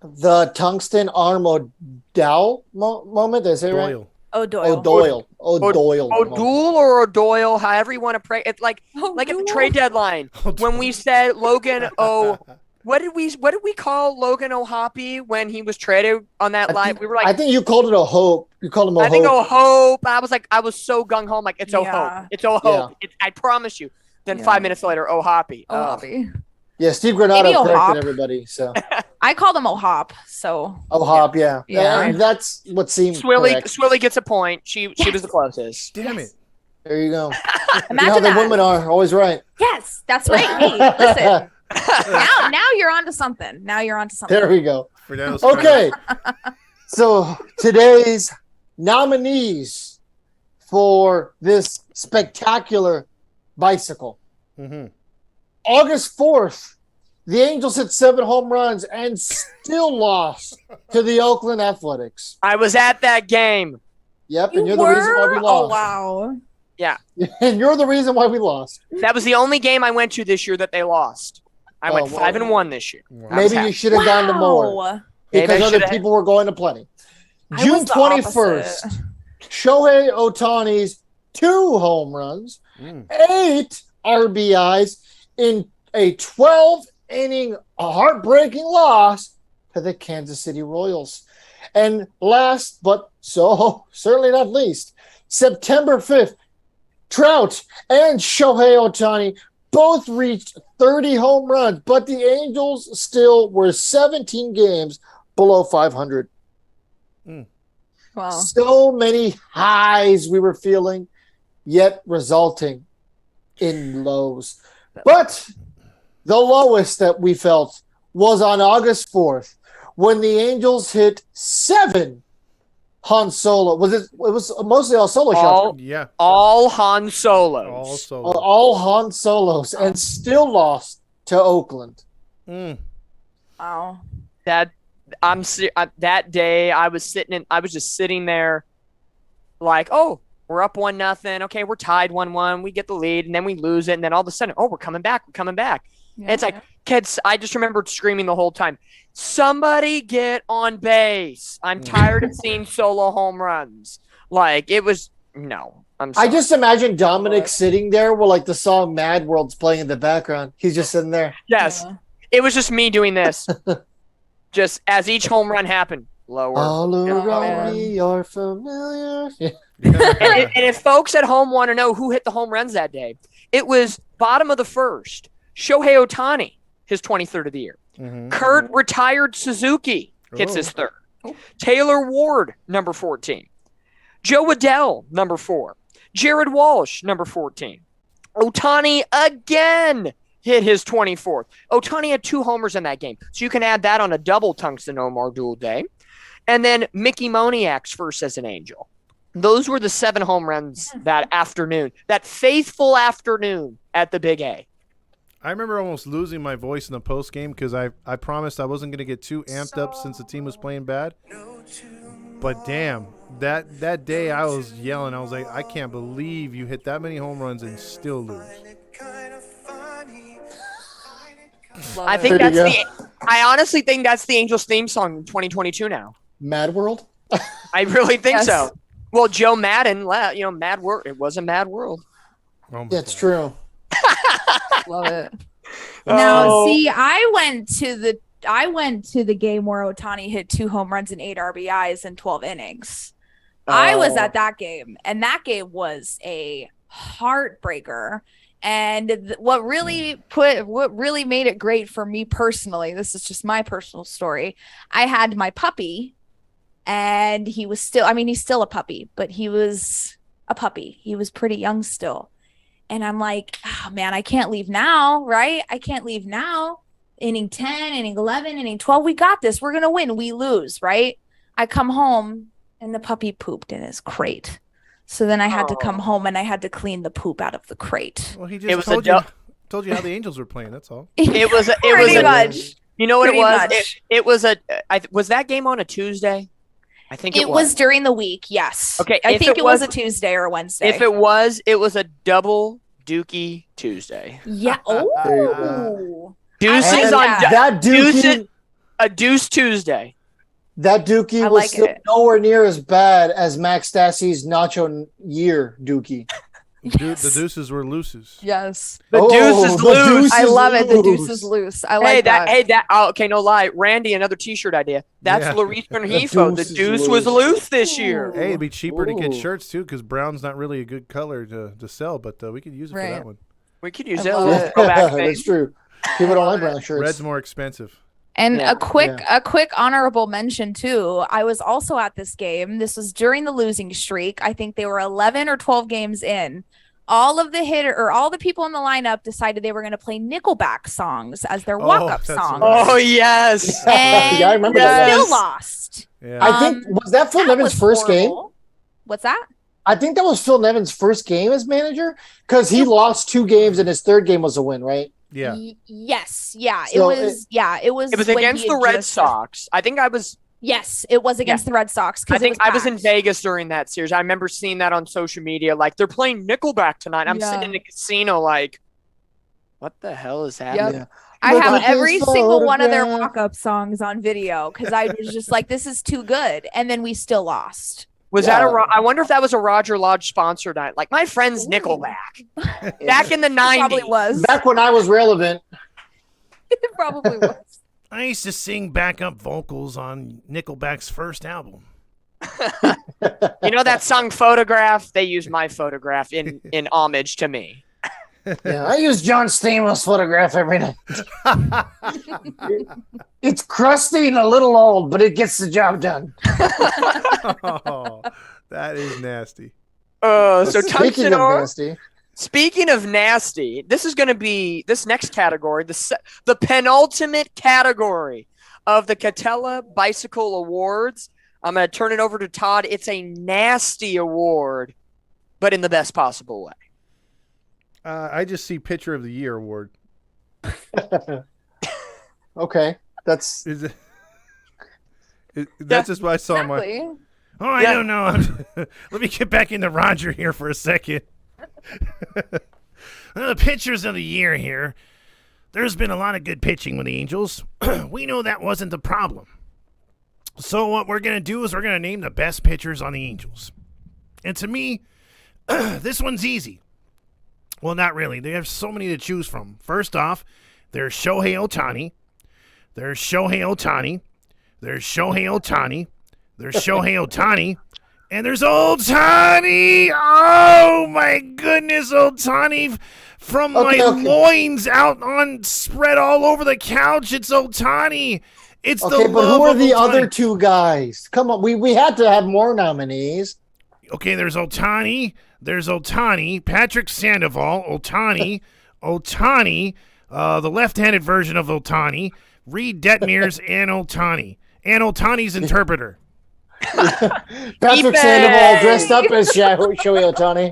The tungsten arm O'Dowd moment, is it right? O'Doyle. O'Doyle or O'Doyle, however you want to pray. It's like at the trade deadline when we said Logan what did we call Logan O'Hoppe when he was traded on that line? We were like, I think you called it O'Hope. You called him O'Hope. I think O'Hope. I was so gung ho. I'm like, it's O'Hope. It's O'Hope. Yeah. I promise you. Then 5 minutes later, O'Hoppe. Yeah, Steve Granado Maybe corrected O'Hop. everybody. So I called him O'Hop. So O'Hop, yeah. Yeah. That's what seemed correct. Swilly gets a point. She was the closest. Damn it. There you go. imagine You know how the that. women are always right. Yes, that's right. Hey, listen. now you're onto something. There we go. Fernando's Okay. So today's nominees for this spectacular bicycle. Mm-hmm. August 4th, the Angels hit 7 home runs and still lost to the Oakland Athletics. I was at that game. Yep, and you're the reason why we lost. Oh, wow. Yeah. And you're the reason why we lost. That was the only game I went to this year that they lost. I went 5-1 this year. Wow. Maybe you should have gone to more Maybe because I other should've- people were going to plenty. I June was the 21st, opposite. Shohei Ohtani's 2 home runs, 8 RBIs in a 12-inning heartbreaking loss to the Kansas City Royals. And last, but so certainly not least, September 5th, Trout and Shohei Ohtani both reached 30 home runs, but the Angels still were 17 games below 500. Wow. So many highs we were feeling, yet resulting in lows. But the lowest that we felt was on August 4th when the Angels hit 7 Han Solo. It was mostly all solo shots. Yeah. All Han Solos. All solo. All Han Solos and still lost to Oakland. Wow. That day I was just sitting there like, oh, we're up 1-0. Okay, we're tied 1-1. We get the lead and then we lose it. And then all of a sudden, oh, we're coming back. Yeah, And it's like, kids, I just remembered screaming the whole time, somebody get on base. I'm tired of seeing solo home runs. Like, it was, no. I'm sorry. I just imagine Dominic sitting there while like the song Mad World's playing in the background. He's just sitting there. Yes. Yeah. It was just me doing this. Just as each home run happened, lower. All around man. me are familiar. And if folks at home want to know who hit the home runs that day, it was bottom of the first. Shohei Ohtani, his 23rd of the year. Kurt retired Suzuki hits his third. Taylor Ward, number 14. Joe Adell, number 4. Jared Walsh, number 14. Ohtani again hit his 24th. Ohtani had 2 homers in that game. So you can add that on a double tungsten Omar duel day. And then Mickey Moniak's first as an Angel. Those were the 7 home runs that afternoon, that faithful afternoon at the Big A. I remember almost losing my voice in the post game because I promised I wasn't going to get too amped up since the team was playing bad. But damn, that day I was yelling. I was like, I can't believe you hit that many home runs and still lose. I honestly think that's the Angels theme song in 2022 now. Mad World? I really think Yes. so. Well, Joe Madden, Mad World. It was a Mad World. Oh my That's God. true. Love it. Oh. Now, see, I went to the game where Ohtani hit 2 home runs and 8 RBIs in 12 innings. I was at that game, and that game was a heartbreaker. And what really made it great for me personally, this is just my personal story. I had my puppy, and he was still, he's still a puppy, but he was a puppy. He was pretty young still. And I'm like, oh man, I can't leave now, right? I can't leave now. Inning 10, inning 11, inning 12, we got this. We're going to win. We lose, right? I come home, and the puppy pooped in his crate. So then I had to come home, and I had to clean the poop out of the crate. Well, he It just was told you how the Angels were playing. That's all. Pretty much. You know what Pretty it was? much. It was was that game on a Tuesday? I think It was during the week, yes. Okay, I if think it it was was- a Tuesday or a Wednesday. If it was a double Dookie Tuesday. Yeah. There you Oh. Deuces like on that. That Dookie, a Deuce Tuesday. that Dookie I was like still it. nowhere near as bad as Max Stassi's Nacho Year Dookie. The deuces were looses. Yes. The Deuce is the loose. Deuce I is love it. The loose. deuce is loose. I like that. Okay, no lie. Randy, another t-shirt idea. That's Yeah. Larice Rengifo. The Deuce is Deuce was loose. loose this year. Hey, it'd be cheaper to get Ooh. shirts too because brown's not really a good color to sell, but we could use it for Right. that one. We could use I it. love Let's it. go back That's phase. true. People don't like brown shirts. Red's more expensive. And Yeah. a quick honorable mention too. I was also at this game. This was during the losing streak. I think they were 11 or 12 games in. All of the people in the lineup decided they were going to play Nickelback songs as their walk-up that's songs. right. Oh yes. And Yeah, I remember they that. still lost. Yeah. I think was that Phil That Nevin's was first game? horrible. What's that? I think that was Phil Nevin's first game as manager because he lost 2 games and his third game was a win, right? yeah. Yes. Yeah. So it was. It was. It was when against he the had Red just- Sox. I think I was Yes, it was against the Red Sox. I think I was in packed. Vegas during that series. I remember seeing that on social media. Like, they're playing Nickelback tonight. I'm sitting Yeah. in the casino like, what the hell is happening? Yep. I Look have at every this single one of their photograph. walk-up songs on video because I was just like, this is too good. And then we still lost. Was Yeah. that I wonder if that was a Roger Lodge sponsored night. Like, my friend's Nickelback. Back in the 90s. Probably was. Back when I was relevant. It probably was. I used to sing backup vocals on Nickelback's first album. You know that song Photograph? They used my photograph in homage to me. Yeah, I use John Stamos photograph every night. It's crusty and a little old, but it gets the job done. Oh, that is nasty. So Speaking of Tunxinor, nasty, speaking of nasty, this is going to be this next category, the penultimate category of the Katella Bicycle Awards. I'm going to turn it over to Todd. It's a nasty award, but in the best possible way. I just see Pitcher of the Year award. okay, that's Is it? That's just what I saw in my. Exactly. Oh, I don't know. Let me get back into Roger here for a second. The pitchers of the year here. There's been a lot of good pitching with the Angels. We know that wasn't the problem. So what we're going to do is we're going to name the best pitchers on the Angels. And to me, this one's easy. Well, not really. They have so many to choose from. First off, there's Shohei Ohtani. There's Shohei Ohtani. There's Shohei Ohtani. There's Shohei Ohtani. And there's Ohtani. Oh, my goodness. Ohtani from my loins out on spread all over the couch. It's Ohtani. It's the okay, but love who are of the Ohtani. other two guys? Come on, we had to have more nominees. Okay, there's Ohtani. There's Ohtani, Patrick Sandoval, Ohtani, the left-handed version of Ohtani, Reed Detmers, and Ohtani. And Ohtani's interpreter. Patrick Sandoval dressed up as Shohei Ohtani.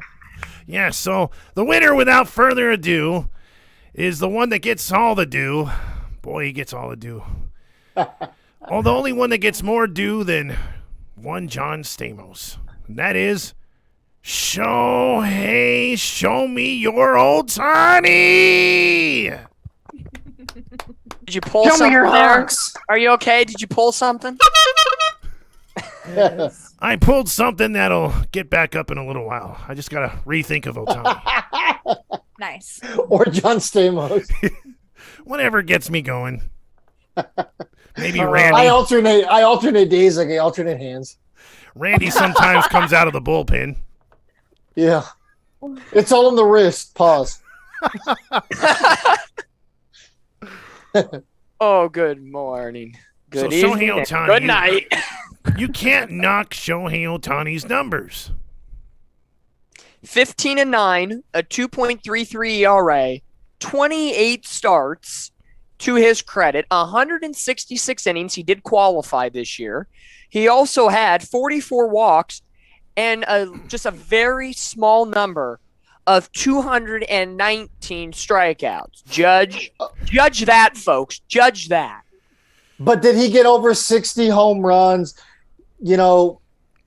Yeah, so the winner, without further ado, is the one that gets all the due. Boy, he gets all the due. The only one that gets more due than one John Stamos. And that is Shohei, show me your Ohtani. Did you pull Show me something your there? honks. Are you okay? Did you pull something? I pulled something that'll get back up in a little while. I just got to rethink of Ohtani. Nice. Or John Stamos. Whatever gets me going. Maybe Randy. I alternate days like I alternate hands. Randy sometimes comes out of the bullpen. Yeah. It's all in the wrist. Pause. Oh, good morning. Good So evening. Shohei Ohtani, Good night. You can't knock Shohei Ohtani's numbers. 15-9, a 2.33 ERA, 28 starts to his credit, 166 innings. He did qualify this year. He also had 44 walks and just a very small number of 219 strikeouts. Judge that, folks. Judge that. But did he get over 60 home runs,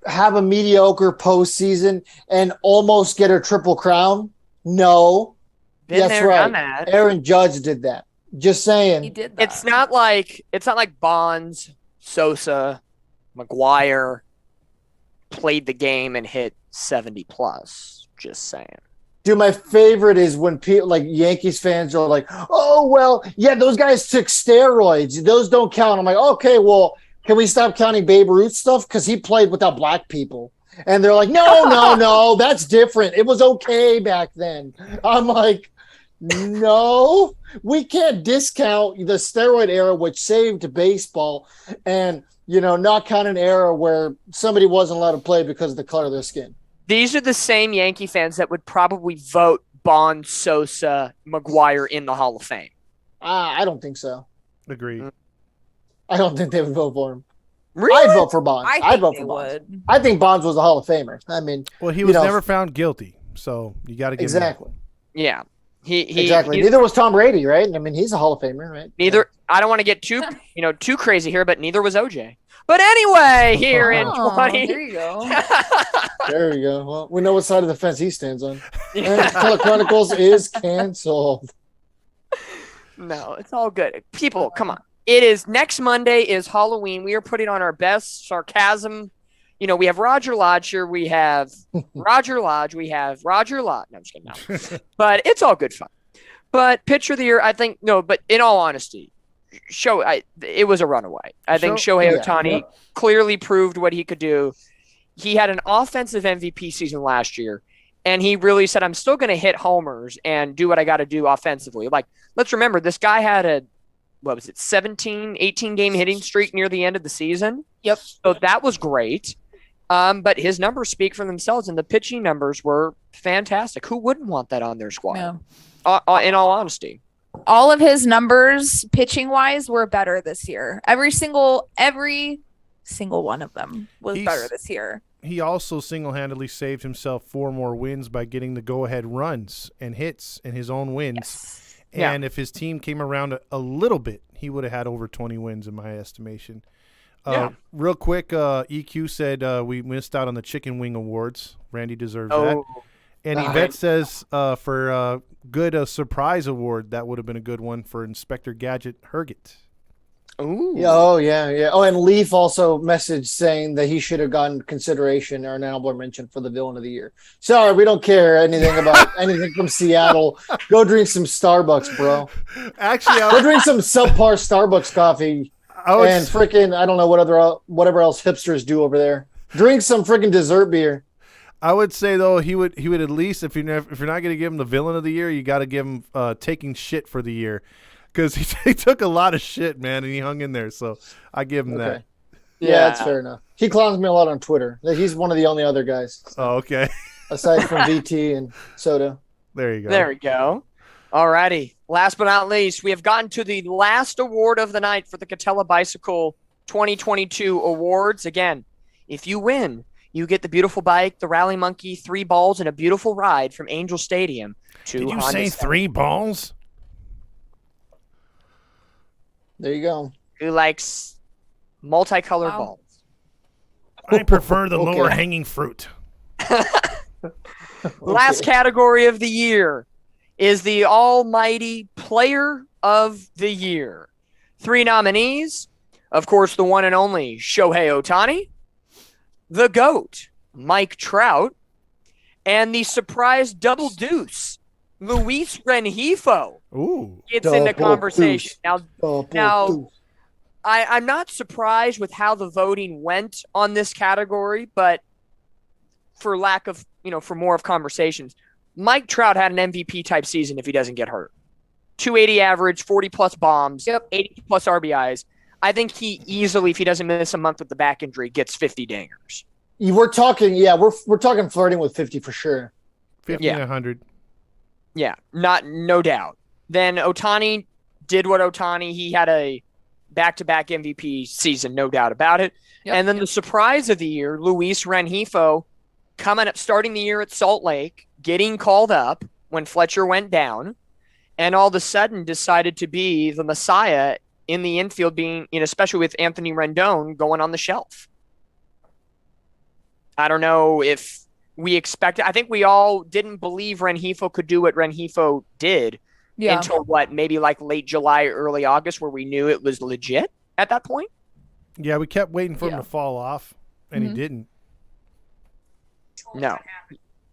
have a mediocre postseason, and almost get a triple crown? No. Been That's there, right. done that. Aaron Judge did that. Just saying. He did that. It's not like Bonds, Sosa, McGuire played the game and hit 70 plus. Just saying. Dude, my favorite is when people like Yankees fans are like, "Oh well, yeah, those guys took steroids. Those don't count." I'm like, "Okay, well, can we stop counting Babe Ruth stuff because he played without black people?" And they're like, "No, that's different. It was okay back then." I'm like, "No, we can't discount the steroid era, which saved baseball, and not count an era where somebody wasn't allowed to play because of the color of their skin." These are the same Yankee fans that would probably vote Bonds, Sosa, McGuire in the Hall of Fame. I don't think so. Agreed. I don't think they would vote for him. Really? I'd vote for Bonds. I I'd think vote they for Bonds. would. I think Bonds was a Hall of Famer. I mean, Well, he was never found guilty, so you got to give exactly. Yeah. Exactly. Neither was Tom Brady, right? I mean, he's a Hall of Famer, right? Neither. I don't want to get too crazy here, but neither was OJ. But anyway, here in Oh, 20. there you go. There you go. Well, we know what side of the fence he stands on. And Chronicles is canceled. No, it's all good. People, come on. It is next Monday is Halloween. We are putting on our best sarcasm. We have Roger Lodge here. We have Roger Lodge. We have Roger Lodge. No, I'm just kidding. No. But it's all good fun. But pitcher of the year, I think no. But in all honesty, it was a runaway. I think Shohei Ohtani clearly proved what he could do. He had an offensive MVP season last year, and he really said, "I'm still going to hit homers and do what I got to do offensively." Like, let's remember, this guy had a 17, 18 game hitting streak near the end of the season. Yep. So that was great. But his numbers speak for themselves, and the pitching numbers were fantastic. Who wouldn't want that on their squad? No. In all honesty. All of his numbers pitching wise were better this year. Every single one of them was better this year. He also single-handedly saved himself 4 more wins by getting the go-ahead runs and hits in his own wins. Yes. And if his team came around a little bit, he would have had over 20 wins in my estimation. Real quick, EQ said we missed out on the Chicken Wing Awards. Randy deserves that. And Yvette says for good surprise award, that would have been a good one for Inspector Gadget Herget. Ooh. Yeah. Oh, and Leaf also messaged saying that he should have gotten consideration or an honorable mention for the villain of the year. Sorry, we don't care anything about anything from Seattle. Go drink some Starbucks, bro. Actually, go drink some subpar Starbucks coffee and freaking I don't know whatever else hipsters do over there. Drink some freaking dessert beer. I would say though he would at least if you're not going to give him the villain of the year, you got to give him taking shit for the year. Because he took a lot of shit, man, and he hung in there. So I give him that. Yeah, that's fair enough. He clowns me a lot on Twitter. He's one of the only other guys. Oh, okay. Aside from VT and Soda. There you go. There we go. All righty. Last but not least, we have gotten to the last award of the night for the Katella Bicycle 2022 awards. Again, if you win, you get the beautiful bike, the Rally Monkey, 3 balls, and a beautiful ride from Angel Stadium to Did you Honda say Center. 3 balls? There you go. Who likes multicolored balls? I prefer the lower hanging fruit. Last category of the year is the almighty Player of the Year. 3 nominees. Of course, the one and only Shohei Ohtani, the GOAT, Mike Trout, and the surprise double deuce, Luis Rengifo. Ooh. Gets into conversation. Deuce. Now, I'm not surprised with how the voting went on this category, but for lack of, for more of conversations, Mike Trout had an MVP type season if he doesn't get hurt. 280 average, 40 plus bombs, 80 plus RBIs. I think he easily, if he doesn't miss a month with the back injury, gets 50 dingers. We're talking, we're talking flirting with 50 for sure. 50 and 100. Yeah, no doubt. Then Ohtani did what Ohtani, he had a back-to-back MVP season, no doubt about it. And then the surprise of the year, Luis Rengifo, coming up, starting the year at Salt Lake, getting called up when Fletcher went down, and all of a sudden decided to be the Messiah in the infield, being, especially with Anthony Rendon going on the shelf. I don't know if we expected. I think we all didn't believe Rengifo could do what Rengifo did until maybe like late July, early August, where we knew it was legit at that point. Yeah, we kept waiting for him to fall off, and he didn't. No.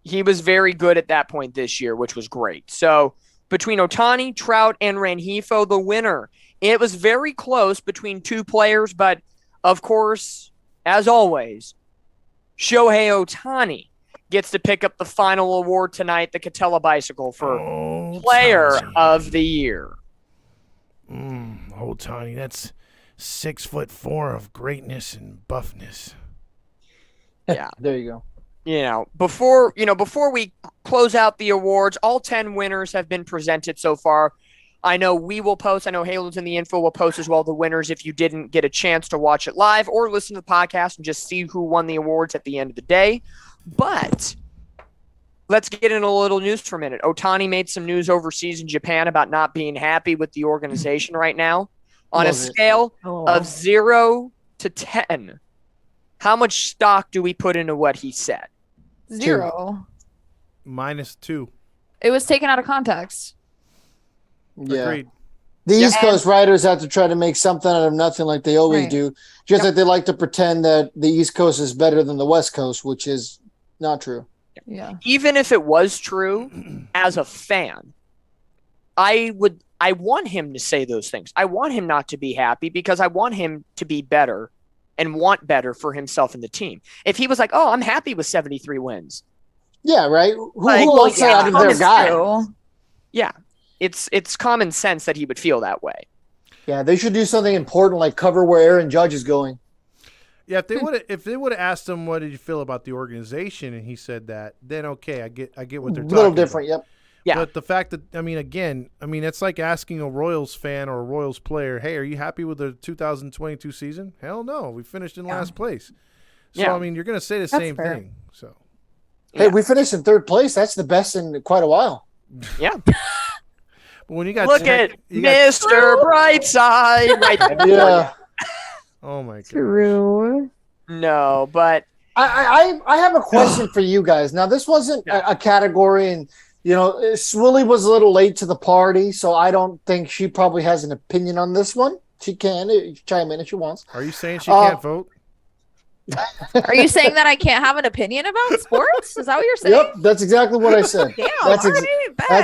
He was very good at that point this year, which was great. So between Ohtani, Trout, and Rengifo, the winner, it was very close between 2 players, but of course, as always, Shohei Ohtani gets to pick up the final award tonight, the Katella Bicycle, for Player of the Year. Ohtani, that's 6'4" of greatness and buffness. Yeah. There you go. Before we close out the awards, all 10 winners have been presented so far. I know we will post. I know Halo's in the info will post as well the winners if you didn't get a chance to watch it live or listen to the podcast and just see who won the awards at the end of the day. But let's get into a little news for a minute. Ohtani made some news overseas in Japan about not being happy with the organization right now. On a scale of 0 to 10, how much stock do we put into what he said? 0. -2. It was taken out of context. Yeah. Agreed. The East Coast writers have to try to make something out of nothing like they always do. Just like they like to pretend that the East Coast is better than the West Coast, which is not true. Yeah. Even if it was true, as a fan, I want him to say those things. I want him not to be happy because I want him to be better and want better for himself and the team. If he was like, "Oh, I'm happy with 73 wins." Yeah, right. Who Like, wants that out of their guy? Yeah. It's common sense that he would feel that way. Yeah, they should do something important like cover where Aaron Judge is going. Yeah, if they would have asked him what did you feel about the organization and he said that, then okay, I get what they're talking about. A little different, yep. Yeah. But the fact that it's like asking a Royals fan or a Royals player, "Hey, are you happy with the 2022 season?" Hell no, we finished in last place. So Yeah. I mean, you're going to say the same thing. So Hey, we finished in third place. That's the best in quite a while. Yeah. But when you got Look at Mr. Brightside right there. Yeah. Oh my god. True. No, but I have a question for you guys. Now, this wasn't a category, and Swilly was a little late to the party, so I don't think she probably has an opinion on this one. She can chime in if she wants. Are you saying she can't vote? Are you saying that I can't have an opinion about sports? Is that what you're saying? Yep, that's exactly what I said. Damn, that's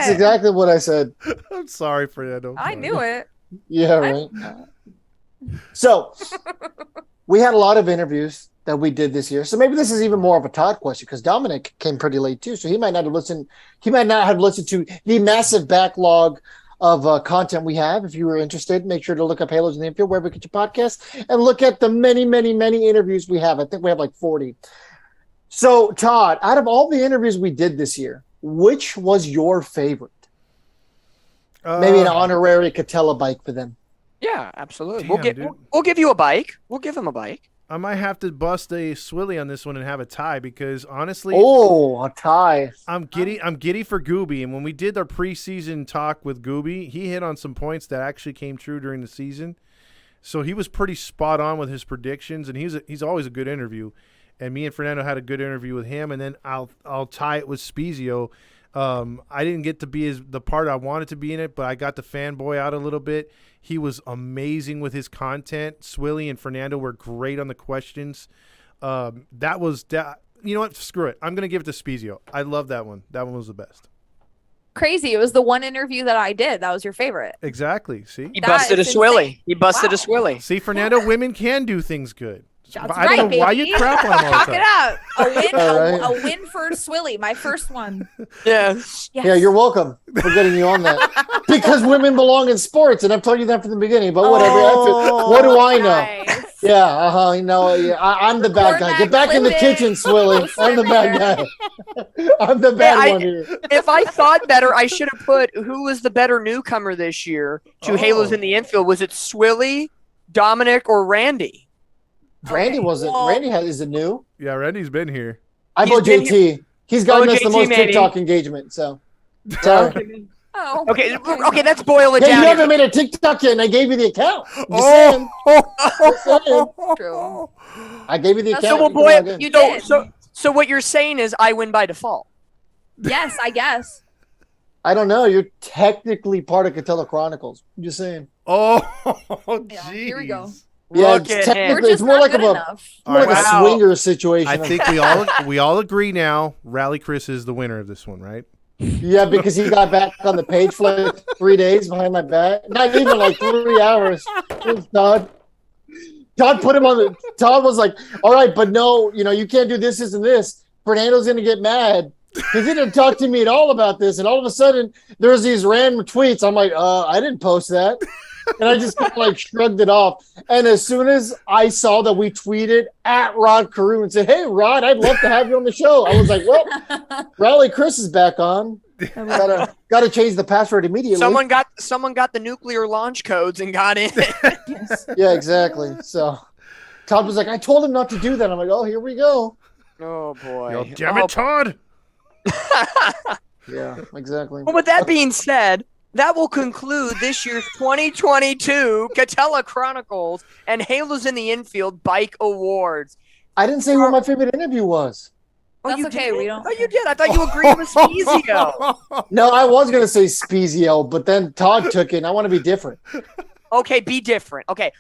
exactly what I said. I'm sorry, Fernando. I knew it. Yeah, right. So, we had a lot of interviews that we did this year. So maybe this is even more of a Todd question because Dominic came pretty late too. So he might not have listened. He might not have listened to the massive backlog of content we have. If you were interested, make sure to look up Halos in the Infield wherever you get your podcast and look at the many, many, many interviews we have. I think we have like 40. So Todd, out of all the interviews we did this year, which was your favorite? Maybe an honorary Katella bike for them. yeah, absolutely. Damn, We'll give you a bike. We'll give him a bike. I might have to bust a Swilly on this one and have a tie because honestly, a tie. I'm giddy for Gooby. And when we did our preseason talk with Gooby, he hit on some points that actually came true during the season. So he was pretty spot on with his predictions, and he's always a good interview. And me and Fernando had a good interview with him, and then I'll tie it with Spezio. I didn't get to be the part I wanted to be in it, but I got the fanboy out a little bit. He was amazing with his content. Swilly and Fernando were great on the questions. You know what? Screw it. I'm going to give it to Spezio. I love that one. That one was the best. Crazy. It was the one interview that I did. That was your favorite. Exactly. See? He busted a is Swilly. insane. He busted Wow. a Swilly. See, Fernando, women can do things good. That's I don't know right, why baby. you crap on him all Talk the it time. out. All A win for Swilly. My first one. Yeah. Yes. Yeah, you're welcome for getting you on that. Because women belong in sports, and I've told you that from the beginning. But whatever. What do I know? Nice. Yeah, Yeah, I'm the bad guy. Get back in the kitchen, Swilly. I'm the bad guy. I'm the bad one here. If I thought better, I should have put who was the better newcomer this year to Halos in the Infield. Was it Swilly, Dominic, or Randy? Randy wasn't. Well- Randy is a new. Yeah, Randy's been here. I He's vote been JT. He's gotten us the JT, most maybe. TikTok engagement. So, sorry. Oh. Okay, let's boil it Hey, down. you haven't made a TikTok yet, and I gave you the account. Just saying. Just saying. True. I gave you the account. So we'll You can log boil. in. You did. So what you're saying is I win by default. Yes, I guess. I don't know. You're technically part of Katella Chronicles. I'm just saying. Oh, Yeah, jeez. here we go. Yeah, Look it's at him. We're technically, just it's more not like good a enough. more like Wow. a swinger situation. I think we all agree now. Rally Chris is the winner of this one, right? Yeah, because he got back on the page for like 3 days behind my back. Not even like 3 hours. Thanks, Todd. Todd put him on the. Todd was like, "All right, but no, you can't do this, and this. Fernando's gonna get mad because he didn't talk to me at all about this." And all of a sudden, there's these random tweets. I'm like, I didn't post that. And I just kind of like shrugged it off. And as soon as I saw that we tweeted at Rod Carew and said, "Hey, Rod, I'd love to have you on the show," I was like, "Well, Rally Chris is back on. Gotta change the password immediately." Someone got the nuclear launch codes and got in. Yeah, exactly. So Todd was like, "I told him not to do that." I'm like, "Oh, here we go." Oh boy. Yo, damn it, Todd. Yeah, exactly. Well, with that being said, that will conclude this year's 2022 Katella Chronicles and Halos in the Infield Bike Awards. I didn't say what my favorite interview was. Oh, That's you okay, did? we don't Oh, you did. I thought you agreed with Spezio. No, I was gonna say Spezio, but then Todd took it. And I want to be different. Okay, be different. Okay,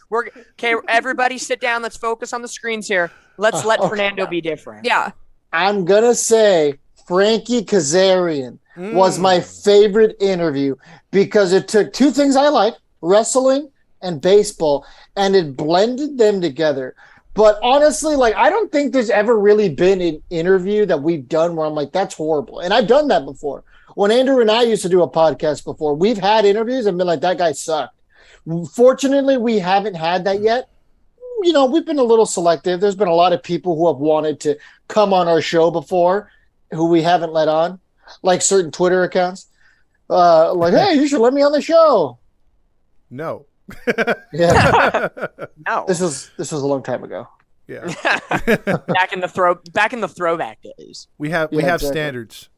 everybody sit down. Let's focus on the screens here. Let's let Okay. Fernando be different. Yeah. I'm gonna say Frankie Kazarian was my favorite interview because it took two things I like, wrestling and baseball, and it blended them together. But honestly, like, I don't think there's ever really been an interview that we've done where I'm like, that's horrible. And I've done that before. When Andrew and I used to do a podcast before, we've had interviews and been like, that guy sucked. Fortunately, we haven't had that yet. You know, we've been a little selective. There's been a lot of people who have wanted to come on our show before who we haven't let on, like certain Twitter accounts. Like, hey, you should let me on the show. No. Yeah. No. This was a long time ago. Yeah. back in the throwback days. We have exactly. standards.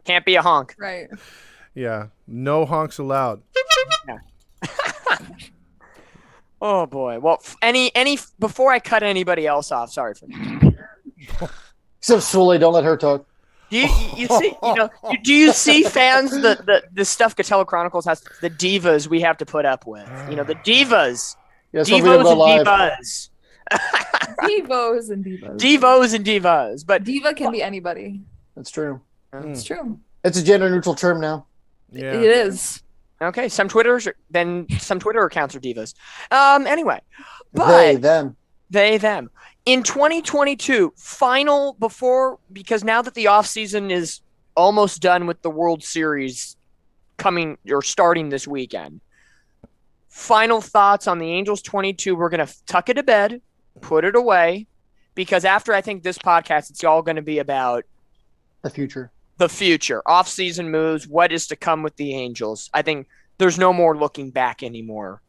Can't be a honk. Right. Yeah. No honks allowed. Oh boy. Well, any before I cut anybody else off, sorry for Except Sully, don't let her talk. do you see do you see fans the stuff Katella Chronicles has, the divas we have to put up with? You know, the divas. Yeah, that's what we did about live. Divas. Devos and divas. Devos and divas. But Diva can be anybody. That's true. It's true. It's a gender neutral term now. Yeah. It is. okay, some Twitter accounts are divas. Anyway. But they them. In 2022, because now that the offseason is almost done with the World Series coming or starting this weekend, final thoughts on the Angels 22. We're going to tuck it to bed, put it away, because after I think this podcast, it's all going to be about the future, off-season moves, what is to come with the Angels. I think there's no more looking back anymore.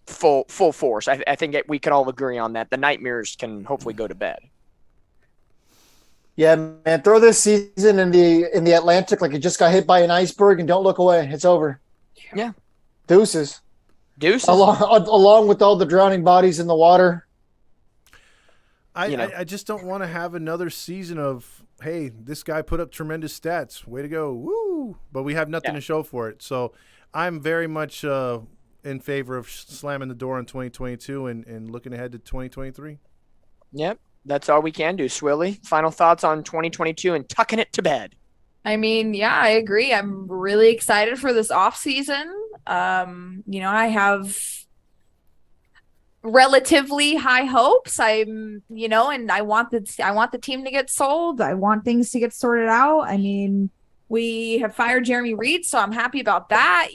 Full force. I think we can all agree on that. The nightmares can hopefully go to bed. Yeah, man. Throw this season in the Atlantic like it just got hit by an iceberg, and don't look away. It's over. Yeah. Deuces. Along with all the drowning bodies in the water. I just don't want to have another season of, hey, this guy put up tremendous stats. Way to go. Woo. But we have nothing to show for it. So I'm very much in favor of slamming the door on 2022 and looking ahead to 2023. Yep. That's all we can do. Swilly, final thoughts on 2022 and tucking it to bed. I mean, yeah, I agree. I'm really excited for this off season. I have relatively high hopes. And I want the team to get sold. I want things to get sorted out. I mean, we have fired Jeremy Reed, so I'm happy about that.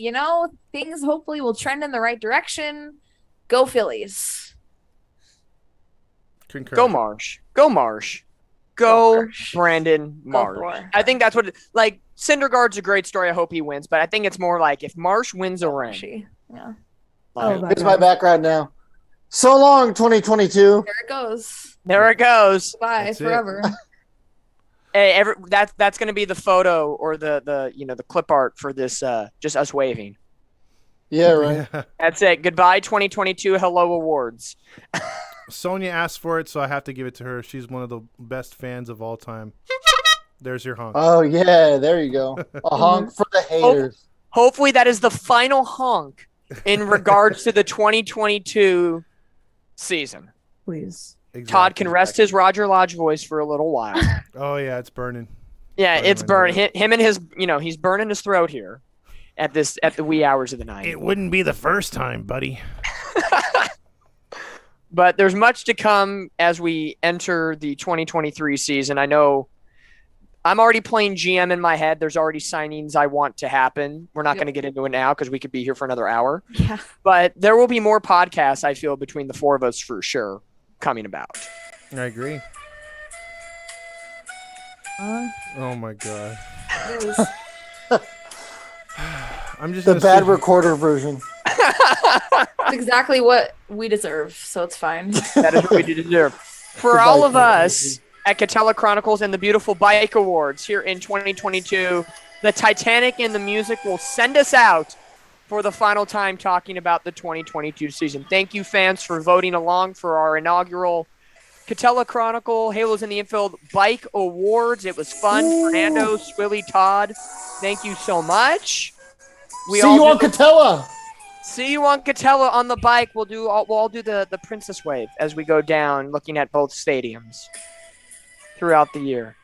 Things hopefully will trend in the right direction. Go Phillies. Concur. Go Marsh. Go Marsh. Go Brandon Marsh. I think that's what Syndergaard's a great story. I hope he wins, but I think it's more like if Marsh wins a ring. Yeah. Here's my background now. So long, 2022. There it goes. Bye That's forever. Hey, that's going to be the photo or the clip art for this. Just us waving. Yeah, right. That's it. Goodbye, 2022. Hello, awards. Sonia asked for it, so I have to give it to her. She's one of the best fans of all time. There's your honk. Oh, yeah. There you go. A honk for the haters. Hopefully that is the final honk in regards to the 2022 season. Please. Exactly. Todd can rest his Roger Lodge voice for a little while. Oh, yeah. It's burning. Yeah, it's burning. Him and his, he's burning his throat here at the wee hours of the night. It wouldn't be the first time, buddy. But there's much to come as we enter the 2023 season. I know I'm already playing GM in my head. There's already signings I want to happen. We're not going to get into it now because we could be here for another hour. Yeah. But there will be more podcasts, I feel, between the four of us for sure coming about. I agree. Oh, my God. I'm just the bad recorder version. It's exactly what we deserve, so it's fine. That is what we deserve. For all of us at Katella Chronicles and the beautiful Bike Awards here in 2022, the Titanic and the music will send us out for the final time talking about the 2022 season. Thank you, fans, for voting along for our inaugural Katella Chronicle Halos in the Infield Bike Awards. It was fun. Fernando, Swilly, Todd, thank you so much. See you on Katella. See you on Katella on the bike. We'll all do the princess wave as we go down, looking at both stadiums. throughout the year.